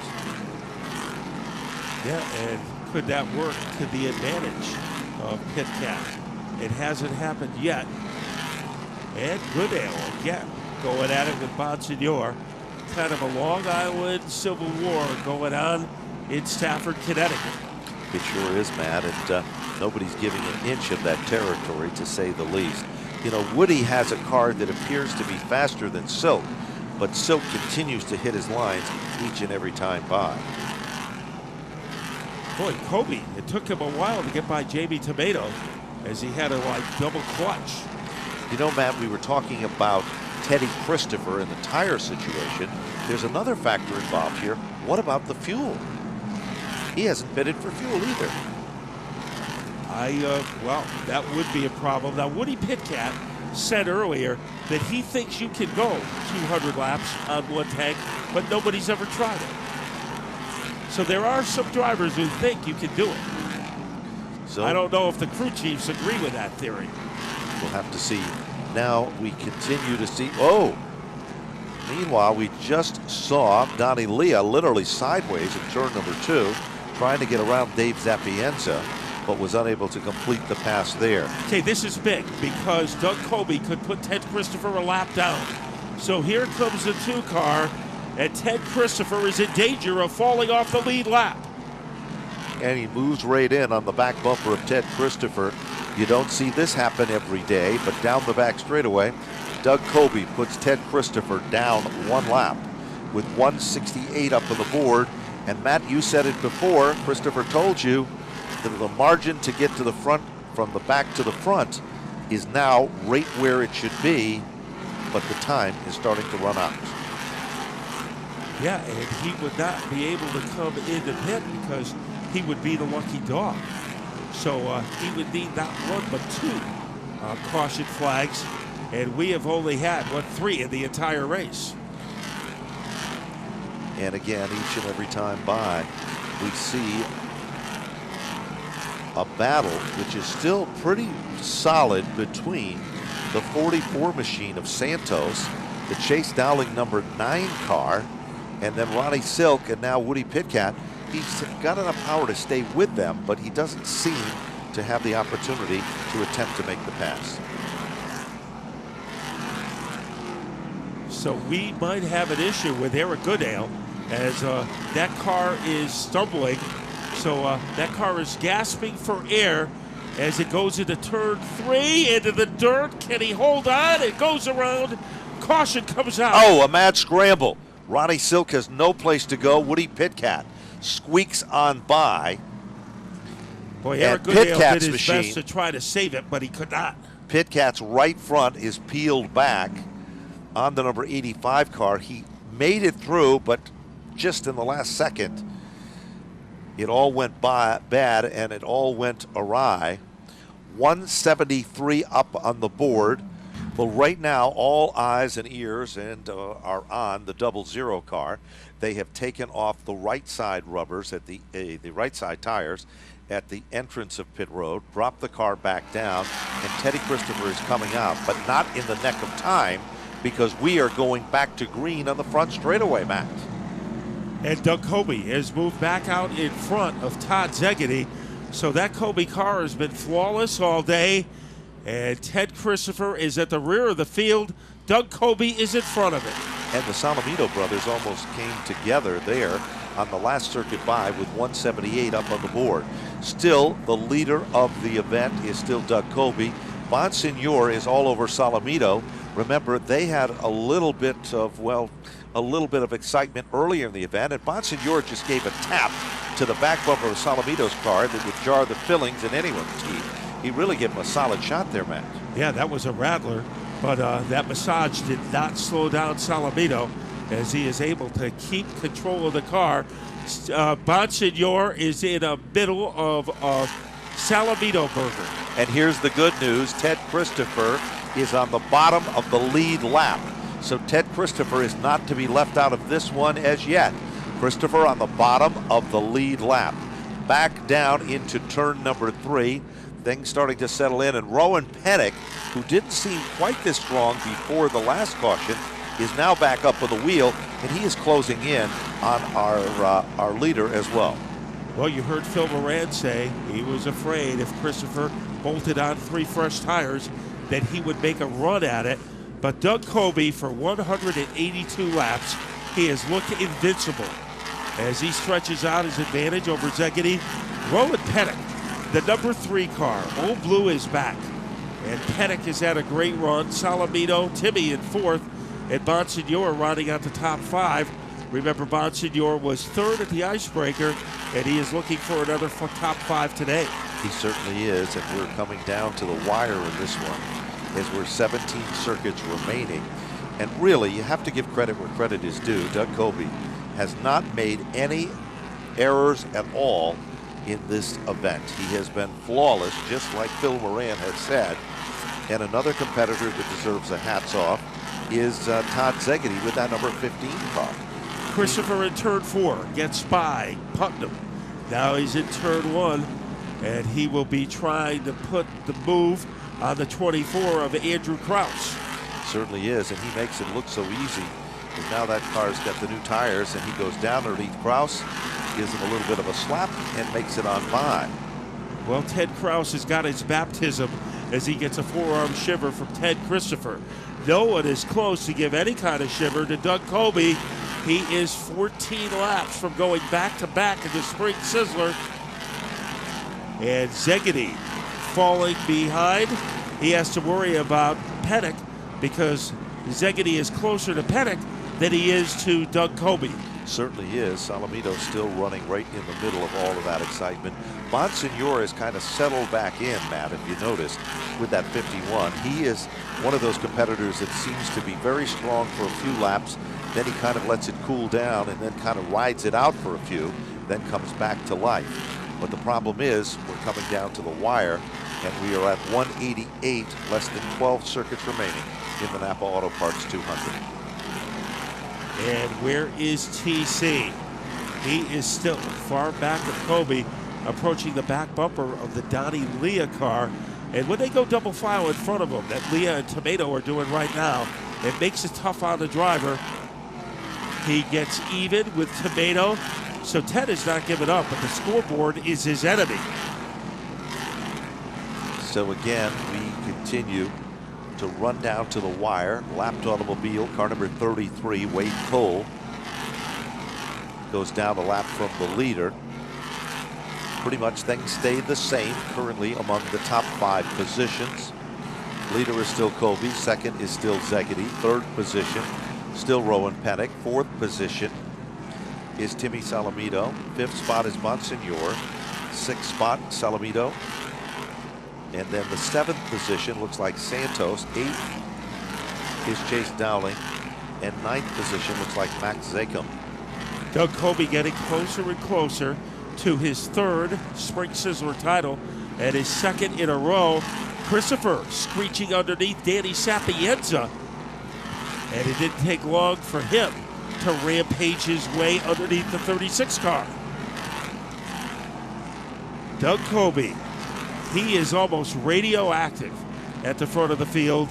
Speaker 1: Yeah, and could that work to the advantage of Pitcat? It hasn't happened yet. And Goodale again going at it with Bonsignor. Kind of a Long Island Civil War going on in Stafford, Connecticut.
Speaker 2: It sure is, Matt, and nobody's giving an inch of that territory, to say the least. You know, Woody has a car that appears to be faster than Silk, but Silk continues to hit his lines each and every time by.
Speaker 1: Boy, Coby, it took him a while to get by Jamie Tomato as he had a double clutch.
Speaker 2: You know, Matt, we were talking about Teddy Christopher in the tire situation. There's another factor involved here. What about the fuel? He hasn't bid for fuel either.
Speaker 1: Well, that would be a problem. Now, Woody Pitcat said earlier that he thinks you can go 200 laps on one tank, but nobody's ever tried it. So there are some drivers who think you can do it. So I don't know if the crew chiefs agree with that theory.
Speaker 2: We'll have to see. Now we continue to see. Oh! Meanwhile, we just saw Donnie Leah literally sideways in turn number 2, trying to get around Dave Zapienza, but was unable to complete the pass there.
Speaker 1: Okay, this is big because Doug Coby could put Ted Christopher a lap down. So here comes the 2 car, and Ted Christopher is in danger of falling off the lead lap.
Speaker 2: And he moves right in on the back bumper of Ted Christopher. You don't see this happen every day, but down the back straightaway, Doug Coby puts Ted Christopher down 1 lap with 168 up on the board. And Matt, you said it before, Christopher told you that the margin to get to the front, from the back to the front, is now right where it should be, but the time is starting to run out.
Speaker 1: Yeah, and he would not be able to come into pit because he would be the lucky dog. So he would need not 1 but 2 caution flags, and we have only had, 3 in the entire race.
Speaker 2: And again, each and every time by, we see a battle which is still pretty solid between the 44 machine of Santos, the Chase Dowling number 9 car, and then Ronnie Silk, and now Woody Pitcat. He's got enough power to stay with them, but he doesn't seem to have the opportunity to attempt to make the pass.
Speaker 1: So we might have an issue with Eric Goodale as that car is stumbling. So that car is gasping for air as it goes into turn 3, into the dirt. Can he hold on? It goes around. Caution comes out.
Speaker 2: Oh, a mad scramble. Ronnie Silk has no place to go. Woody Pitcat squeaks on by.
Speaker 1: Boy, Eric Goodale did his best to try to save it, but he could not.
Speaker 2: Pitcat's right front is peeled back on the number 85 car. He made it through, but just in the last second, it all went bad and it all went awry. 173 up on the board. Well, right now, all eyes and ears are on the 00 car. They have taken off the right side rubbers at the right side tires at the entrance of pit road, dropped the car back down, and Teddy Christopher is coming out, but not in the neck of time because we are going back to green on the front straightaway, Matt.
Speaker 1: And Doug Coby has moved back out in front of Todd Zegedy. So that Coby car has been flawless all day. And Ted Christopher is at the rear of the field. Doug Coby is in front of it.
Speaker 2: And the Salamito brothers almost came together there on the last circuit by with 178 up on the board. Still, the leader of the event is still Doug Coby. Bonsignor is all over Salamito. Remember, they had a little bit of excitement earlier in the event, and Bonsignor just gave a tap to the back bumper of Salamito's car that would jar the fillings in anyone's teeth. He really gave him a solid shot there, Matt.
Speaker 1: Yeah, that was a rattler, but that massage did not slow down Salamito as he is able to keep control of the car. Bonsignor is in the middle of a Salamito burger.
Speaker 2: And here's the good news. Ted Christopher is on the bottom of the lead lap. So Ted Christopher is not to be left out of this one as yet. Christopher on the bottom of the lead lap. Back down into turn number 3. Things starting to settle in, and Rowan Pennick, who didn't seem quite this strong before the last caution, is now back up with the wheel, and he is closing in on our leader as well.
Speaker 1: Well, you heard Phil Moran say he was afraid if Christopher bolted on 3 fresh tires that he would make a run at it. But Doug Coby, for 182 laps, he has looked invincible as he stretches out his advantage over Szegedy. Rowan Pennick, the number 3 car, Old Blue, is back. And Pennick has had a great run. Salamito, Timmy in 4th, and Bonsignor rounding out the top 5. Remember, Bonsignor was 3rd at the Icebreaker, and he is looking for another top 5 today.
Speaker 2: He certainly is, and we're coming down to the wire in this one as we're 17 circuits remaining. And really, you have to give credit where credit is due. Doug Coby has not made any errors at all in this event. He has been flawless, just like Phil Moran had said. And another competitor that deserves a hats off is Todd Szegedy with that number 15 car.
Speaker 1: Christopher in turn 4 gets by Putnam. Now he's in turn 1, and he will be trying to put the move on the 24 of Andrew Kraus.
Speaker 2: Certainly is, and he makes it look so easy. Because now that car's got the new tires, and he goes down underneath Kraus, gives him a little bit of a slap, and makes it on by.
Speaker 1: Well, Ted Kraus has got his baptism as he gets a forearm shiver from Ted Christopher. No one is close to give any kind of shiver to Doug Coby. He is 14 laps from going back-to-back in the Spring Sizzler. And Szegedy falling behind. He has to worry about Pennick because Szegedy is closer to Pennick than he is to Doug Coby.
Speaker 2: Certainly is. Salamito still running right in the middle of all of that excitement. Bonsignor has kind of settled back in, Matt, if you noticed, with that 51. He is one of those competitors that seems to be very strong for a few laps. Then he kind of lets it cool down and then kind of rides it out for a few, then comes back to life. But the problem is we're coming down to the wire, and we are at 188, less than 12 circuits remaining in the Napa Auto Parts 200.
Speaker 1: And where is TC? He is still far back of Coby, approaching the back bumper of the Donnie Leah car. And when they go double file in front of him, that Leah and Tomato are doing right now, it makes it tough on the driver. He gets even with Tomato, so Ted is not giving up, but the scoreboard is his enemy.
Speaker 2: So again, we continue to run down to the wire. Lapped automobile, car number 33, Wade Cole, goes down the lap from the leader. Pretty much things stay the same currently among the top 5 positions. Leader is still Coby, second is still Szegedy, third position still Rowan Pennick, fourth position is Timmy Salamito, fifth spot is Bonsignor, sixth spot Salamito, and then the 7th position looks like Santos, 8th is Chase Dowling, and 9th position looks like Max Zakum.
Speaker 1: Doug Coby getting closer and closer to his 3rd Spring Sizzler title and his 2nd in a row. Christopher screeching underneath Danny Sapienza, and it didn't take long for him to rampage his way underneath the 36 car. Doug Coby, he is almost radioactive at the front of the field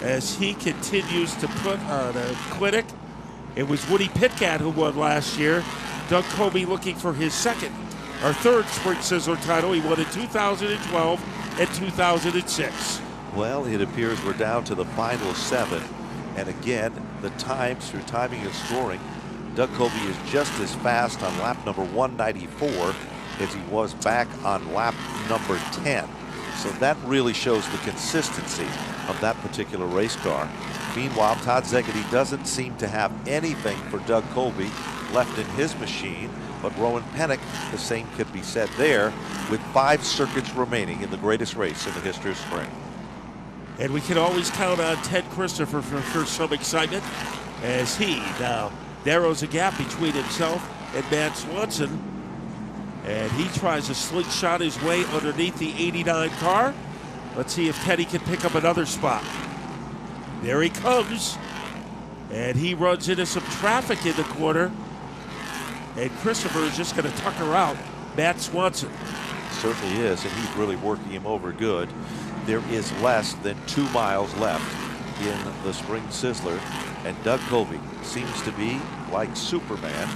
Speaker 1: as he continues to put on a clinic. It was Woody Pitcat who won last year. Doug Coby looking for his 2nd or 3rd Spring Sizzler title. He won in 2012 and 2006.
Speaker 2: Well, it appears we're down to the final 7. And again, the times through timing and scoring, Doug Coby is just as fast on lap number 194 as he was back on lap number 10. So that really shows the consistency of that particular race car. Meanwhile, Todd Szegedy doesn't seem to have anything for Doug Coby left in his machine, but Rowan Pennick, the same could be said there, with 5 circuits remaining in the greatest race in the history of spring.
Speaker 1: And we can always count on Ted Christopher for some excitement as he now narrows a gap between himself and Matt Swanson. And he tries to slingshot his way underneath the 89 car. Let's see if Teddy can pick up another spot. There he comes. And he runs into some traffic in the corner. and Christopher is just going to tuck her out. Matt Swanson.
Speaker 2: Certainly is, and he's really working him over good. There is less than 2 miles left in the Spring Sizzler, and Doug Coby seems to be like Superman.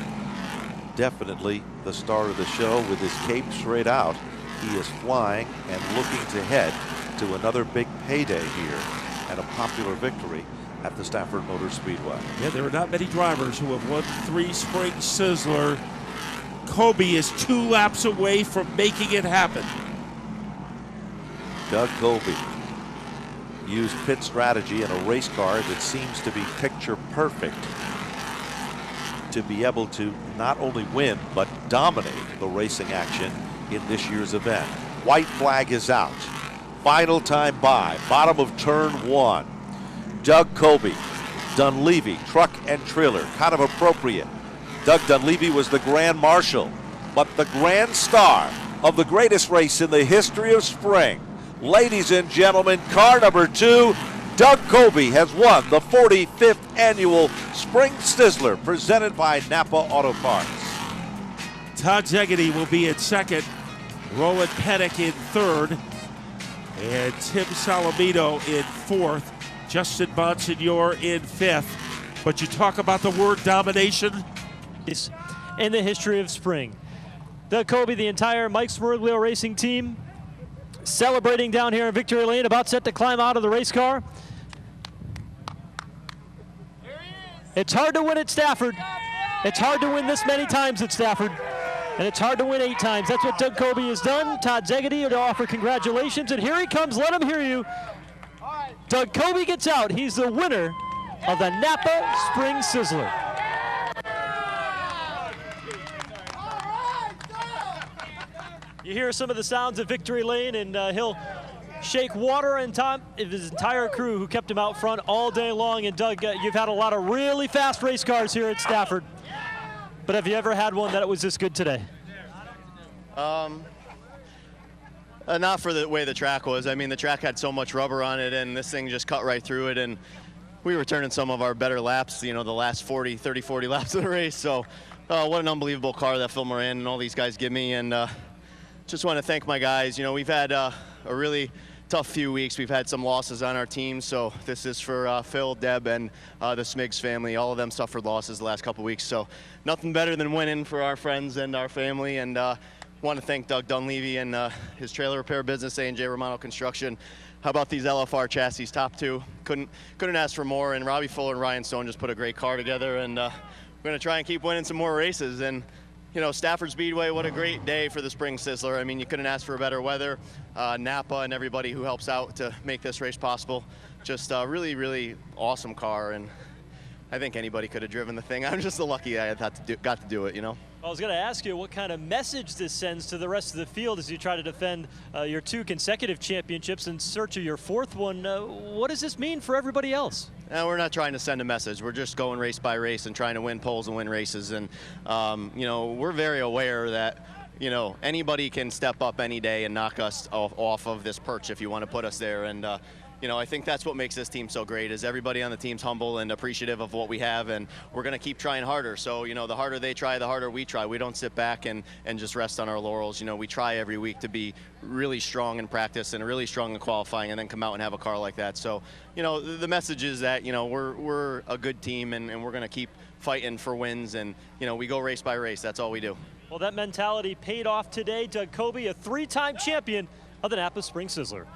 Speaker 2: Definitely the star of the show with his cape straight out. He is flying and looking to head to another big payday here and a popular victory at the Stafford Motor Speedway.
Speaker 1: Yeah, there are not many drivers who have won 3 Spring Sizzler. Coby is 2 laps away from making it happen.
Speaker 2: Doug Coby used pit strategy in a race car that seems to be picture perfect to be able to not only win but dominate the racing action in this year's event. White flag is out. Final time by, bottom of turn 1. Doug Coby, Dunleavy, truck and trailer, kind of appropriate. Doug Dunleavy was the Grand Marshal, but the grand star of the greatest race in the history of spring. Ladies and gentlemen, car number 2, Doug Coby has won the 45th annual Spring Sizzler presented by Napa Auto Parts.
Speaker 1: Todd Zegedy will be in second, Roland Pennick in third, and Tim Salamino in fourth, Justin Bonsignor in fifth. But you talk about the word domination.
Speaker 3: In the history of spring. Doug Coby, the entire Mike Smurglio racing team, celebrating down here in Victory Lane, about set to climb out of the race car. It's hard to win at Stafford. It's hard to win this many times at Stafford. And it's hard to win 8 times. That's what Doug Coby has done. Todd Zegedy to offer congratulations. And here he comes. Let him hear you. Doug Coby gets out. He's the winner of the Napa Spring Sizzler. You hear some of the sounds of Victory Lane, and he'll shake water on top of his entire crew who kept him out front all day long. And Doug, you've had a lot of really fast race cars here at Stafford, but have you ever had one that was this good today?
Speaker 4: Not for the way the track was. I mean, the track had so much rubber on it, and this thing just cut right through it, and we were turning some of our better laps, you know, the last 30, 40 laps of the race. So what an unbelievable car that Phil Moran and all these guys give me, and just want to thank my guys. You know, we've had a really tough few weeks. We've had some losses on our team, so this is for Phil, Deb, and the Smiggs family. All of them suffered losses the last couple weeks, so nothing better than winning for our friends and our family. And want to thank Doug Dunleavy and his trailer repair business, A&J Romano Construction. How about these LFR chassis, top 2? Couldn't ask for more. And Robbie Fuller and Ryan Stone just put a great car together, and we're going to try and keep winning some more races. And you know, Stafford Speedway, what a great day for the Spring Sizzler. I mean, you couldn't ask for better weather. Napa and everybody who helps out to make this race possible. Just a really, really awesome car, and I think anybody could have driven the thing. I'm just so lucky I got to do it, you know.
Speaker 3: I was going to ask you what kind of message this sends to the rest of the field as you try to defend your 2 consecutive championships in search of your 4th one. What does this mean for everybody else?
Speaker 4: We're not trying to send a message. We're just going race by race and trying to win poles and win races. And, you know, we're very aware that, you know, anybody can step up any day and knock us off of this perch if you want to put us there. And, you know, I think that's what makes this team so great, is everybody on the team's humble and appreciative of what we have, and we're going to keep trying harder. So, you know, the harder they try, the harder we try. We don't sit back and just rest on our laurels. You know, we try every week to be really strong in practice and really strong in qualifying, and then come out and have a car like that. So, you know, the message is that, you know, we're a good team, and we're going to keep fighting for wins, and, you know, we go race by race. That's all we do.
Speaker 3: Well, that mentality paid off today. Doug Coby, a 3-time champion of the Napa Spring Sizzler.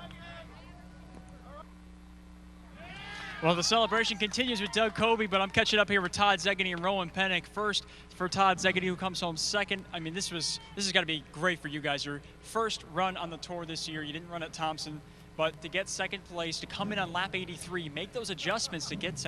Speaker 5: Well, the celebration continues with Doug Coby, but I'm catching up here with Todd Zegedy and Rowan Pennick. First for Todd Zegedy, who comes home second. I mean, this has got to be great for you guys. Your first run on the tour this year. You didn't run at Thompson, but to get second place, to come in on lap 83, make those adjustments to get second